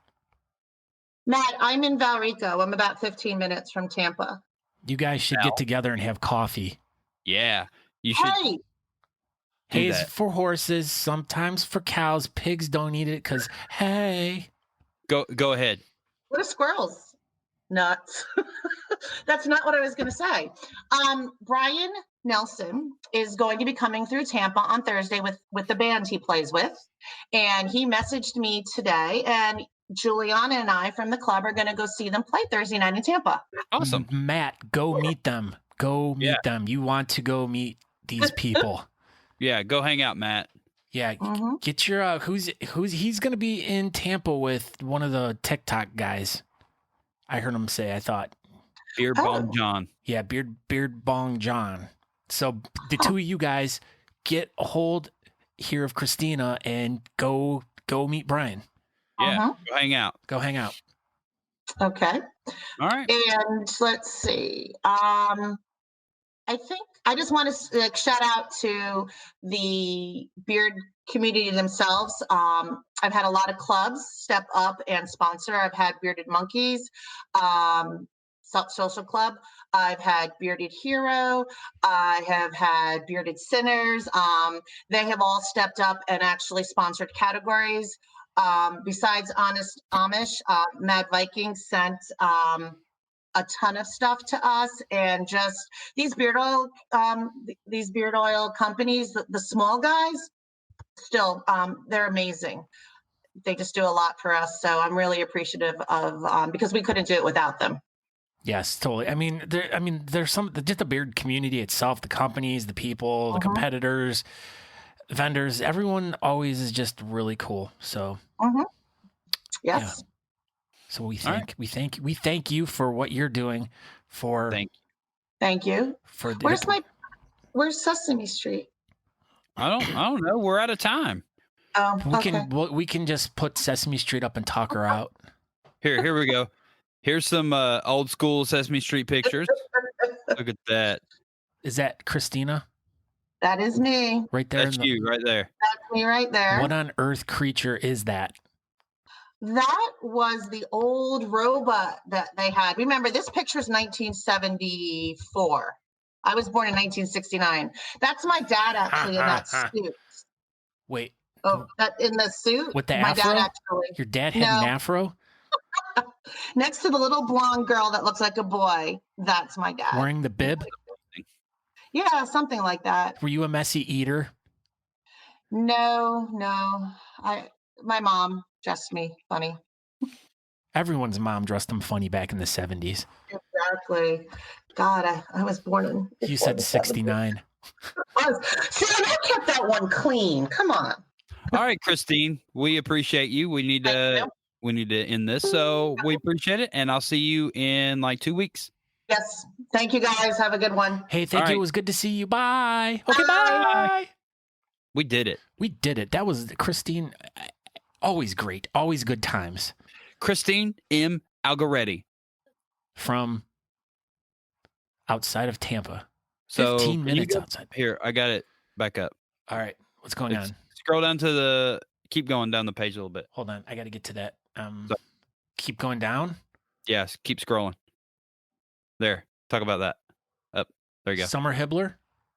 Matt, I'm in Valrico. I'm about 15 minutes from Tampa. You guys should get together and have coffee. Yeah. You should. Hey, do Hay's that. for horses, sometimes for cows. Pigs don't eat it because, hey. Go ahead. what are squirrels? Nuts. That's not what I was going to say. Brian Nelson is going to be coming through Tampa on Thursday with the band he plays with. And he messaged me today, and Juliana and I from the club are going to go see them play Thursday night in Tampa. Awesome. Matt, go meet them. Go meet Yeah. them. You want to go meet these people. Yeah, go hang out, Matt. Yeah, Mhm. get your who's he's gonna be in Tampa with one of the TikTok guys. I heard him say. I thought, Beer Bong John. yeah, Beard Bong John. So the two of you guys get a hold here of Christina and go meet Brian. Yeah, Uh-huh. go hang out. Go hang out. Okay. All right. And let's see. I think I just want to shout out to the beard community themselves. I've had a lot of clubs step up and sponsor. I've had Bearded Monkeys, Social Club. I've had Bearded Hero. I have had Bearded Sinners. They have all stepped up and actually sponsored categories. Besides Honest Amish, Mad Vikings sent a ton of stuff to us, and just these beard oil companies, the small guys, still they're amazing. They just do a lot for us, so I'm really appreciative of because we couldn't do it without them. Yes, totally. I mean, there's just the beard community itself, the companies, the people, the competitors, vendors. Everyone always is just really cool. So, Yes. Yeah. So we thank you for what you're doing for. Thank you. For Where's Sesame Street? I don't know. We're out of time. Oh, we can just put Sesame Street up and talk her out. Here we go. Here's some old school Sesame Street pictures. Look at that. Is that Christina? That is me. Right there. That's you right there. That's me right there. What on earth creature is that? That was the old robot that they had. Remember, this picture is 1974. I was born in 1969. That's my dad actually in that suit. Wait. Oh, that in the suit? With the my afro? Dad actually. Your dad had an afro? Next to the little blonde girl that looks like a boy, that's my dad. Wearing the bib? Yeah, something like that. Were you a messy eater? No. My mom dressed me funny. Everyone's mom dressed them funny back in the 70s. Exactly. God, I was born in. You said 69. See, I kept that one clean. Come on. All right, Christine, we appreciate you. We need to end this, so we appreciate it, and I'll see you in like 2 weeks. Yes. Thank you, guys. Have a good one. Hey, thank you. It was good to see you. Bye. Okay, bye. We did it. That was Christine. Always great. Always good times. Christine M. Allegretti. From outside of Tampa. So 15 minutes outside. Here, I got it back up. All right. What's going on? Scroll down to keep going down the page a little bit. Hold on. I got to get to that. Keep going down? Yes. Keep scrolling. There. Talk about that. Up. There you go. Summer Hibbler?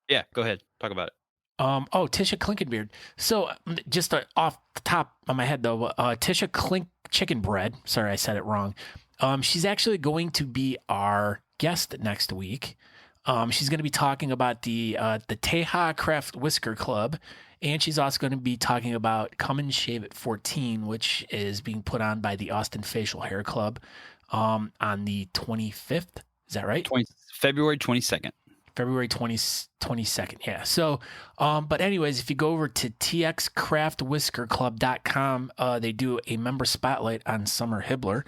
Yeah. Go ahead. Talk about it. Tisha Clinkenbeard. So just off the top of my head, though, Tisha Chicken Bread. Sorry, I said it wrong. She's actually going to be our guest next week. She's going to be talking about the Teja Craft Whisker Club, and she's also going to be talking about Come and Shave at 14, which is being put on by the Austin Facial Hair Club on the 25th. Is that right? February 22nd. February 22nd. Yeah. So, but anyways, if you go over to txcraftwhiskerclub.com, they do a member spotlight on Summer Hibbler,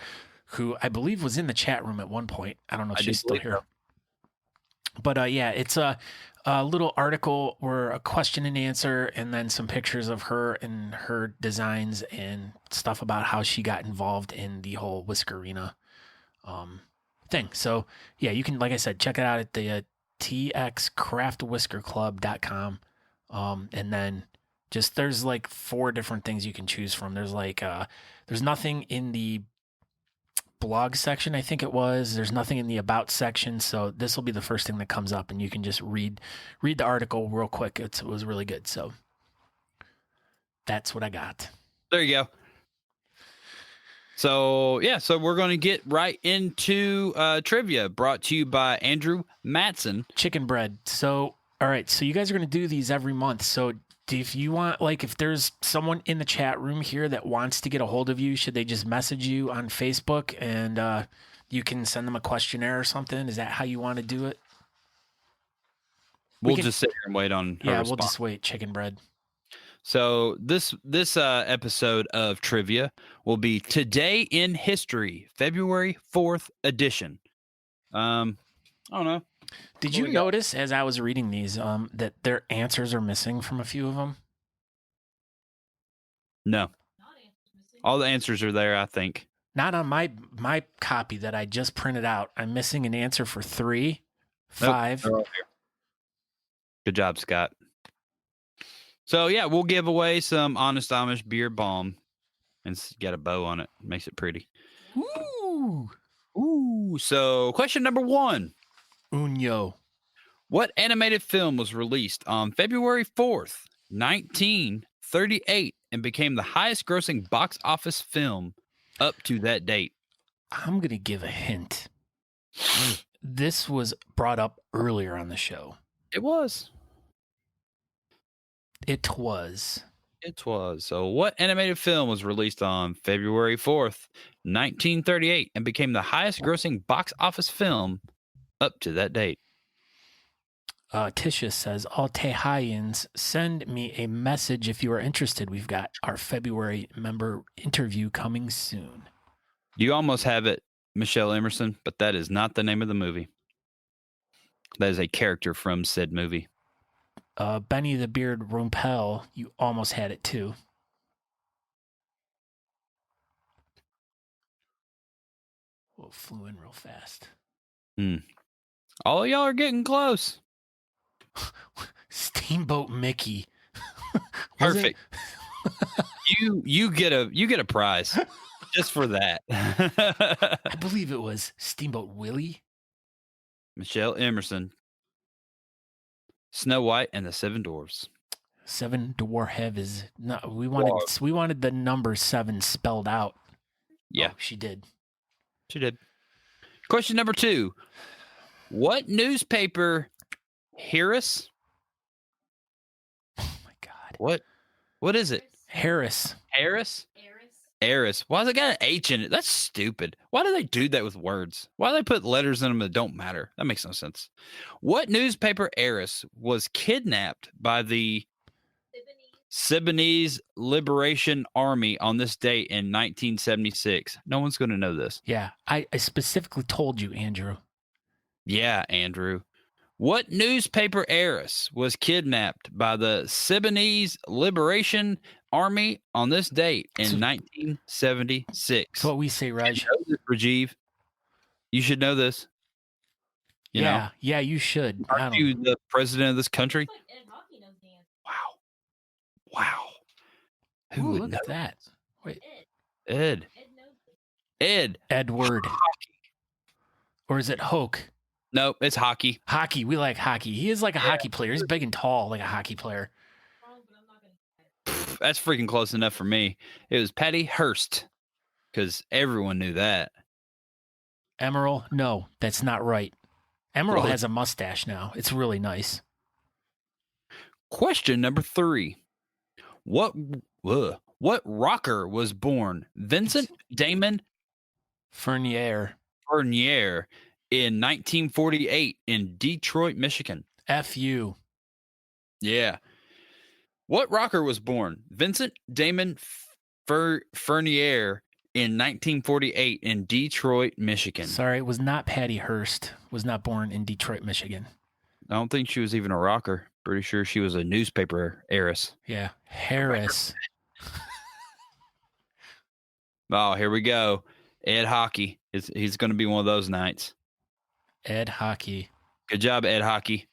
who I believe was in the chat room at one point. I don't know if she's still here. But yeah, it's a little article or a question and answer, and then some pictures of her and her designs and stuff about how she got involved in the whole Whiskerina thing. So yeah, you can, like I said, check it out at the txcraftwhiskerclub.com. And then just, there's like 4 different things you can choose from. There's like, there's nothing in the blog section, I think it was. There's nothing in the about section. So this will be the first thing that comes up, and you can just read the article real quick. It was really good. So that's what I got. There you go. So, yeah, so we're going to get right into trivia, brought to you by Andrew Matson. Chicken Bread. So, all right, so you guys are going to do these every month. So if you want, like, if there's someone in the chat room here that wants to get a hold of you, should they just message you on Facebook and you can send them a questionnaire or something? Is that how you want to do it? We'll just sit here and wait on her response. We'll just wait. Chicken Bread. So this episode of trivia will be Today in History, February 4th edition. I don't know. Did you notice as I was reading these that their answers are missing from a few of them? No. All the answers are there, I think. Not on my copy that I just printed out. I'm missing an answer for 3, 5. Nope, good job, Scott. So, yeah, we'll give away some Honest Amish beer balm. And it's got a bow on it. Makes it pretty. Ooh. Ooh. So, question number 1. Unyo. What animated film was released on February 4th, 1938, and became the highest grossing box office film up to that date? I'm going to give a hint. This was brought up earlier on the show. It was. It was. So what animated film was released on February 4th, 1938, and became the highest grossing box office film up to that date? Tisha says, all Tehayans, send me a message if you are interested. We've got our February member interview coming soon. You almost have it, Michelle Emerson, but that is not the name of the movie. That is a character from said movie. Benny the Beard Rumpel, you almost had it too. Well, flew in real fast. All of y'all are getting close. Steamboat Mickey. Perfect. you get a prize just for that. I believe it was Steamboat Willie. Michelle Emerson. Snow White and the Seven Dwarfs. 7 Dwarf is no. We wanted the number 7 spelled out. Yeah, oh, she did. She did. Question number 2. What newspaper Harris? Oh my God. What is it? Harris. Why has it got an H in it? That's stupid. Why do they do that with words? Why do they put letters in them that don't matter? That makes no sense. What newspaper heiress was kidnapped by the Siboney's Liberation Army on this date in 1976? No one's going to know this. Yeah, I specifically told you, Andrew. Yeah, Andrew. What newspaper heiress was kidnapped by the Siboney's Liberation Army on this date in 1976? That's what we say, Raj. You know this, Rajiv. You should know this. You know? Yeah, you should. Aren't you the president of this country? Wow. Who would look know at that? Wait, Ed. Edward. Or is it Hoke? No, it's hockey. Hockey. We like hockey. He is like a hockey player. He's big and tall, like a hockey player. That's freaking close enough for me. It was Patty Hearst, because everyone knew that. Emerald? No, that's not right. Emerald has a mustache now. It's really nice. Question number 3. What rocker was born Vincent Damon Fernier in 1948 in Detroit, Michigan? F.U. Yeah. What rocker was born Vincent Damon Fernier in 1948 in Detroit, Michigan? Sorry, it was not Patty Hearst. Was not born in Detroit, Michigan. I don't think she was even a rocker. Pretty sure she was a newspaper heiress. Yeah, Harris. Oh, here we go. Ed Hockey. He's going to be one of those nights. Ed Hockey. Good job, Ed Hockey.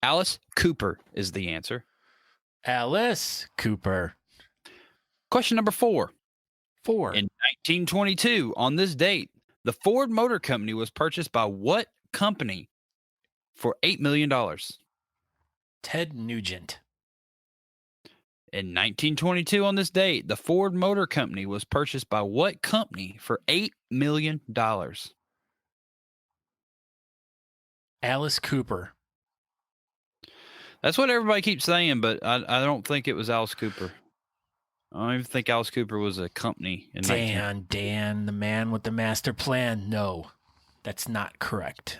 Alice Cooper is the answer. Alice Cooper. Question number 4. In 1922, on this date, the Ford Motor Company was purchased by what company for $8 million? Ted Nugent. In 1922, on this date, the Ford Motor Company was purchased by what company for $8 million? Alice Cooper. That's what everybody keeps saying, but I don't think it was Alice Cooper. I don't even think Alice Cooper was a company. Dan, the man with the master plan. No, that's not correct.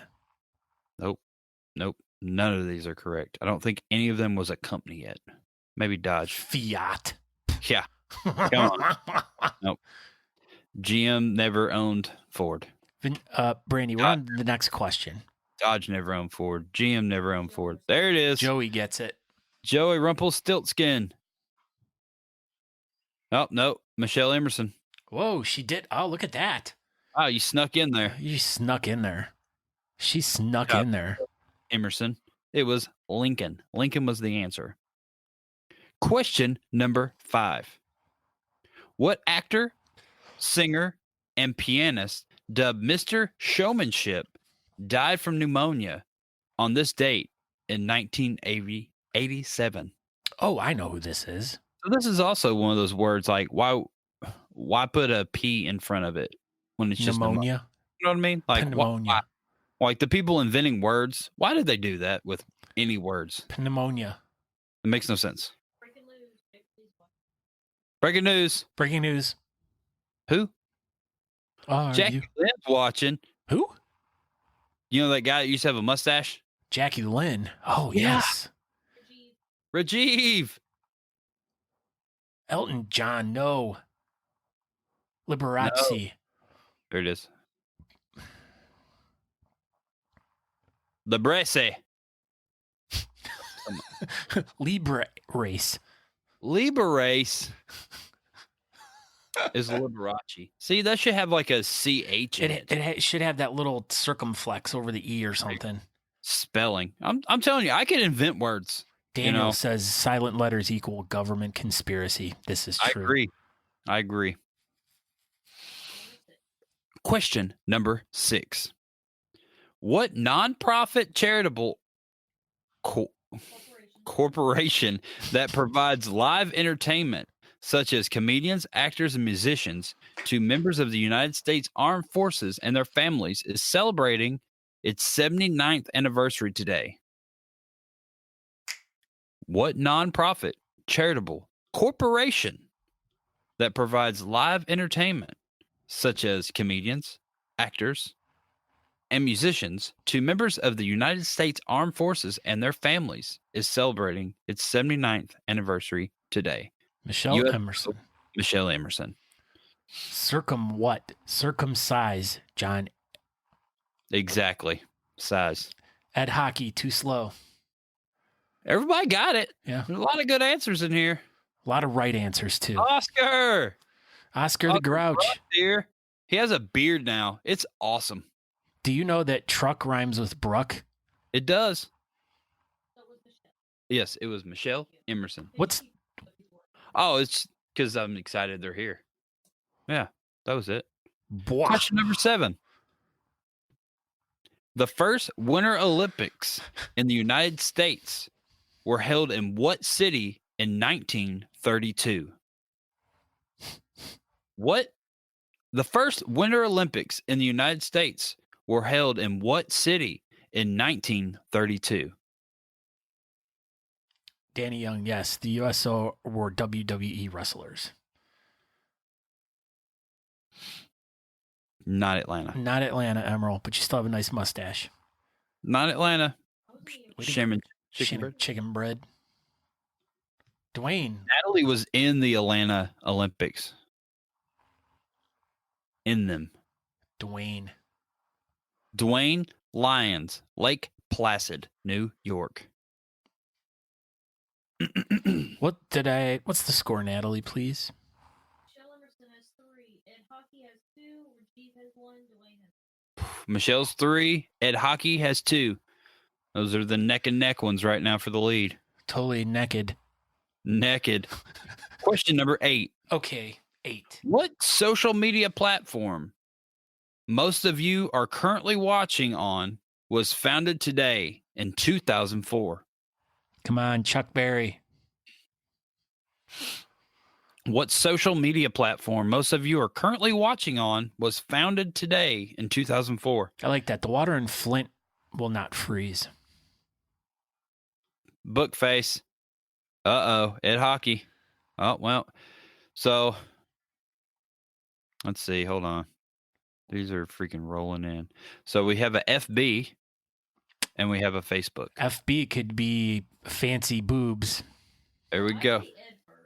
Nope. None of these are correct. I don't think any of them was a company yet. Maybe Dodge. Fiat. Yeah. Come on. Nope. GM never owned Ford. Brandy, we're on the next question. Dodge never owned Ford. GM never owned Ford. There it is. Joey gets it. Joey Rumpelstiltskin. Oh, no. Michelle Emerson. Whoa, she did. Oh, look at that. Oh, you snuck in there. You snuck in there. She snuck in there. Emerson. It was Lincoln. Lincoln was the answer. Question number 5. What actor, singer, and pianist dubbed Mr. Showmanship died from pneumonia on this date in 1987? Oh, I know who this is. So this is also one of those words like, why put a P in front of it when it's just pneumonia? You know what I mean? Like Pneumonia. Like the people inventing words, why did they do that with any words? Pneumonia. It makes no sense. Breaking news. Breaking news. Who? Oh, Jackie Lynn's watching. Who? You know that guy that used to have a mustache? Jackie Lynn. Oh, Yeah. yes. Rajiv. Elton John. No. Liberace. There it is. Liberace. Libra race. Liberace is Liberace. See, that should have like a CH in it. It should have that little circumflex over the E or something. Spelling. I'm telling you, I can invent words. Daniel says silent letters equal government conspiracy. This is true. I agree. Question number 6. What nonprofit charitable corporation that provides live entertainment, such as comedians, actors, and musicians, to members of the United States Armed Forces and their families, is celebrating its 79th anniversary today? What nonprofit charitable corporation that provides live entertainment, such as comedians, actors, and musicians, to members of the United States Armed Forces and their families, is celebrating its 79th anniversary today? Michelle Emerson. Michelle Emerson. Circumcise, John. Exactly. Size. Ed Hockey, too slow. Everybody got it. Yeah. There's a lot of good answers in here. A lot of right answers, too. Oscar the Grouch. Here. He has a beard now. It's awesome. Do you know that truck rhymes with Bruck? It does. Yes, it was Michelle Emerson. Oh, it's because I'm excited they're here. Yeah, that was it. Boah. Question number 7. The first Winter Olympics in the United States were held in what city in 1932? What? The first Winter Olympics in the United States were held in what city in 1932? Danny Young, yes. The USO were WWE wrestlers. Not Atlanta. Not Atlanta, Emerald, but you still have a nice mustache. Not Atlanta. Chicken bread. Dwayne. Natalie was in the Atlanta Olympics. In them. Dwayne Lyons, Lake Placid, New York. What's the score, Natalie, please? Michelle Emerson has 3. Ed Hockey has 2. Rajiv has 1. Dwayne has 1. Michelle's 3. Ed Hockey has 2. Those are the neck and neck ones right now for the lead. Totally naked. Question number 8. Okay, 8. What social media platform most of you are currently watching on was founded today in 2004? Come on, Chuck Berry. What social media platform most of you are currently watching on was founded today in 2004? I like that. The water in Flint will not freeze. Bookface. Uh-oh. Ed Hockey. Oh, well. So, let's see. Hold on. These are freaking rolling in. So, we have a FB and we have a Facebook. FB could be fancy boobs. There we go. say Ed first.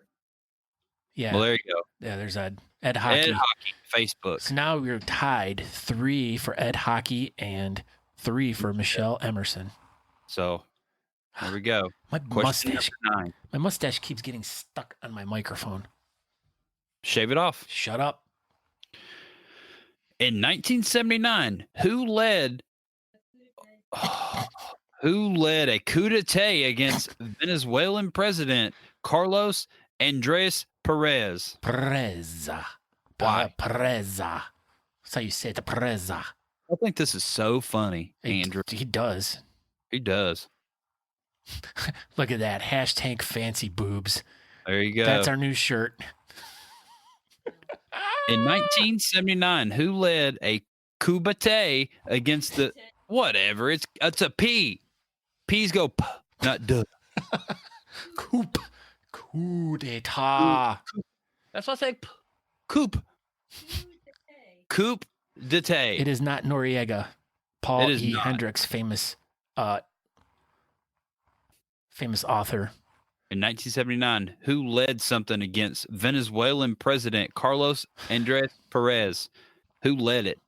Yeah. Well, there you go. Yeah, there's Ed Hockey. Ed Hockey, Facebook. So now we're tied 3 for Ed Hockey and 3 for Michelle Emerson. So there we go. My Question mustache, number 9. my mustache keeps getting stuck on my microphone. Shave it off. Shut up. In 1979, who led a coup d'etat against Venezuelan President Carlos Andres Perez? Preza. Why? Preza. That's how you say it, Preza. I think this is so funny, Andrew. He does. He does. Look at that. Hashtag fancy boobs. There you go. That's our new shirt. In 1979, who led a coup d'etat against the whatever? It's a P. P's go p, not duh. Coup d'etat. That's what I say. Coup. Coup d'etat. It is not Noriega. Paul It is E. not. Hendricks, famous author. In 1979, who led something against Venezuelan President Carlos Andres Perez? Who led it?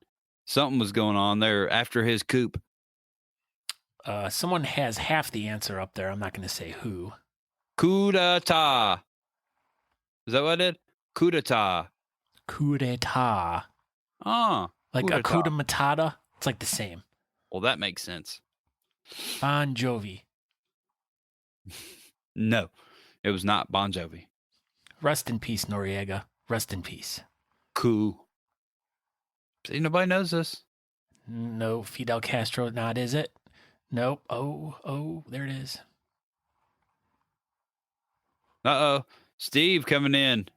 Something was going on there after his coup. Someone has half the answer up there. I'm not going to say who. Coup d'etat. Is that what I did? Coup d'etat. Coup d'etat. Ah, Like coup a d'etat. coup de matata. It's like the same. Well, that makes sense. Bon Jovi. No, it was not Bon Jovi. Rest in peace, Noriega. Rest in peace. Coup. See, nobody knows this. No, Fidel Castro, not is it? Nope. Oh, there it is. Uh-oh. Steve coming in.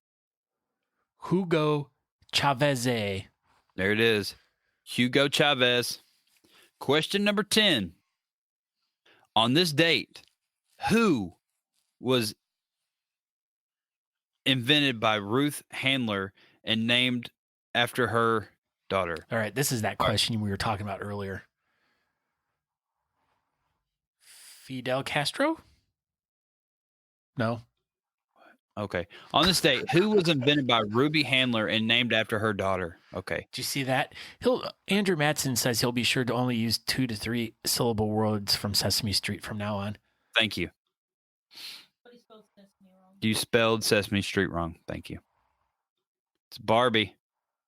Hugo Chavez. There it is. Hugo Chavez. Question number 10. On this date, who was invented by Ruth Handler and named after her daughter? All right, this is that question we were talking about earlier. Fidel Castro? No. Okay. On this date, who was invented by Ruby Handler and named after her daughter? Okay. Did you see that? Andrew Matson says he'll be sure to only use 2 to 3 syllable words from Sesame Street from now on. Thank you. But he spelled Sesame wrong. You spelled Sesame Street wrong. Thank you. It's Barbie.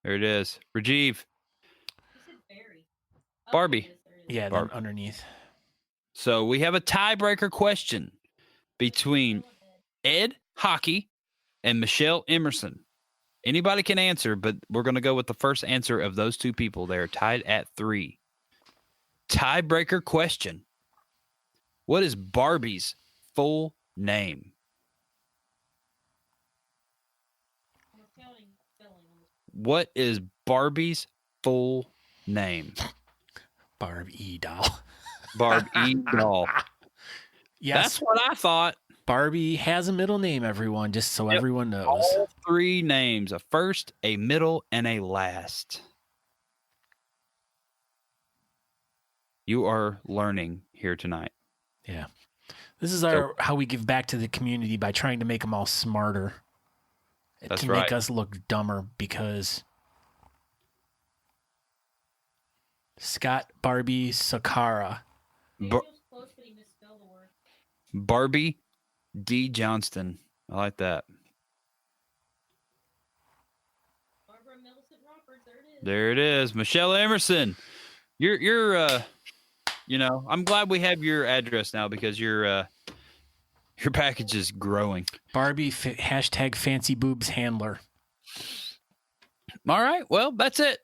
There it is. Rajiv. He said Barry. Oh, Barbie. there it is. Yeah, Barb. then underneath. So we have a tiebreaker question between Ed Hockey and Michelle Emerson. Anybody can answer, but we're going to go with the first answer of those two people. They're tied at 3. Tiebreaker question. What is Barbie's full name? I'm counting spelling on this. What is Barbie's full name? Barb E. Doll. Barb E. Doll. Yes, That's what I thought. Barbie has a middle name, everyone, just so Yep. everyone knows. All 3 names, a first, a middle, and a last. You are learning here tonight. Yeah. This is how we give back to the community by trying to make them all smarter. That's to right. make us look dumber because Scott Barbie Sakara. Bar- Daniel's close, but he misspelled the word. Barbie D. Johnston. I like that. Barbara Millicent Roberts, there it is. There it is. Michelle Emerson. You're I'm glad we have your address now because your package is growing. Barbie hashtag fancy boobs handler. All right. Well, that's it.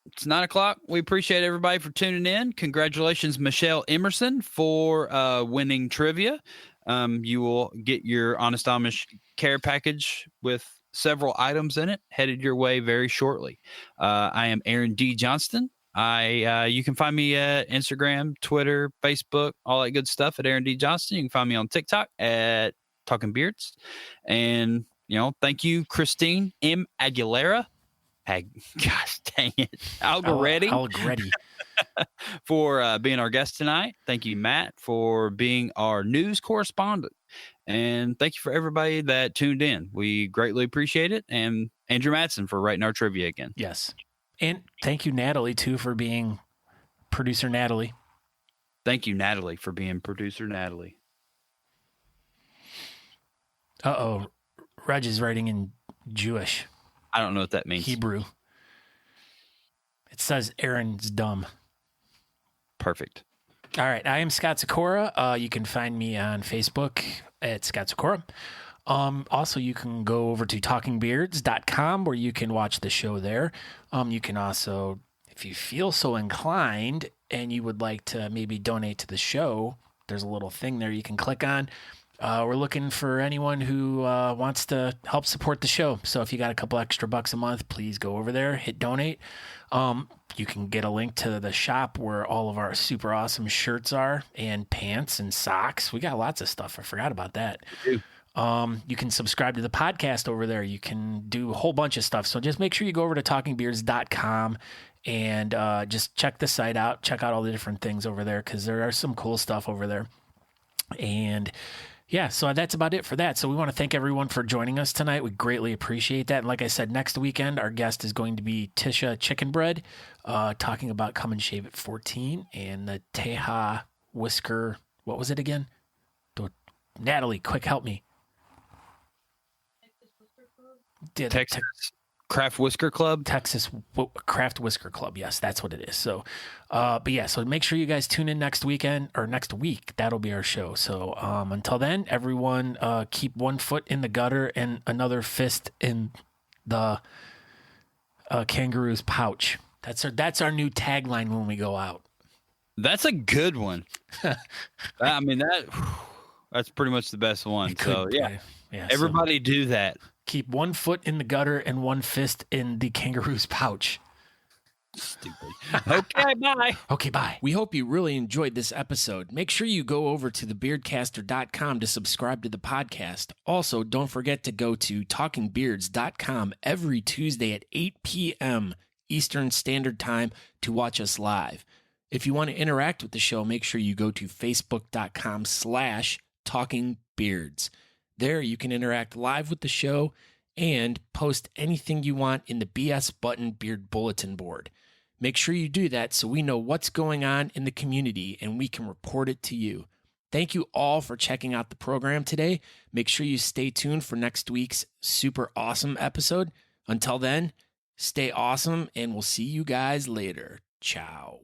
It's 9:00. We appreciate everybody for tuning in. Congratulations, Michelle Emerson, for winning trivia. You will get your Honest Amish care package with several items in it headed your way very shortly. I am Aaron D. Johnston. You can find me at Instagram, Twitter, Facebook, all that good stuff at Aaron D. Johnston. You can find me on TikTok at Talking Beards. And, thank you, Christine M. Aguilera. Gosh dang it. Allegretti. Allegretti. for being our guest tonight. Thank you, Matt, for being our news correspondent. And thank you for everybody that tuned in. We greatly appreciate it. And Andrew Madsen for writing our trivia again. Yes. And thank you, Natalie, too, for being producer Natalie. Thank you, Natalie, for being producer Natalie. Uh-oh. Reg is writing in Jewish. I don't know what that means. Hebrew. It says Aaron's dumb. Perfect. All right. I am Scott Sikora. You can find me on Facebook at Scott Sikora. Also, you can go over to talkingbeards.com where you can watch the show there. You can also, if you feel so inclined and you would like to maybe donate to the show, there's a little thing there you can click on. We're looking for anyone who wants to help support the show. So if you got a couple extra bucks a month, please go over there, hit donate. You can get a link to the shop where all of our super awesome shirts are and pants and socks. We got lots of stuff. I forgot about that. You can subscribe to the podcast over there. You can do a whole bunch of stuff. So just make sure you go over to talkingbeards.com and just check the site out. Check out all the different things over there because there are some cool stuff over there. And yeah, so that's about it for that. So we want to thank everyone for joining us tonight. We greatly appreciate that. And like I said, next weekend, our guest is going to be Tisha Chickenbread, talking about Come and Shave at 14 and the Teja Whisker. What was it again? Natalie, quick, help me. Texas Craft Whisker Club. Texas Craft Whisker Club. Yes, that's what it is. So, but yeah, so make sure you guys tune in next weekend or next week. That'll be our show. So until then, everyone keep one foot in the gutter and another fist in the kangaroo's pouch. That's our new tagline when we go out. That's a good one. I mean, that's pretty much the best one. So yeah, everybody do that. Keep one foot in the gutter and one fist in the kangaroo's pouch. Stupid. Okay, bye. Okay, bye. We hope you really enjoyed this episode. Make sure you go over to thebeardcaster.com to subscribe to the podcast. Also, don't forget to go to talkingbeards.com every Tuesday at 8 p.m. Eastern Standard Time to watch us live. If you want to interact with the show, make sure you go to facebook.com/talkingbeards. There you can interact live with the show and post anything you want in the BS Button Beard Bulletin Board. Make sure you do that so we know what's going on in the community and we can report it to you. Thank you all for checking out the program today. Make sure you stay tuned for next week's super awesome episode. Until then, stay awesome and we'll see you guys later. Ciao.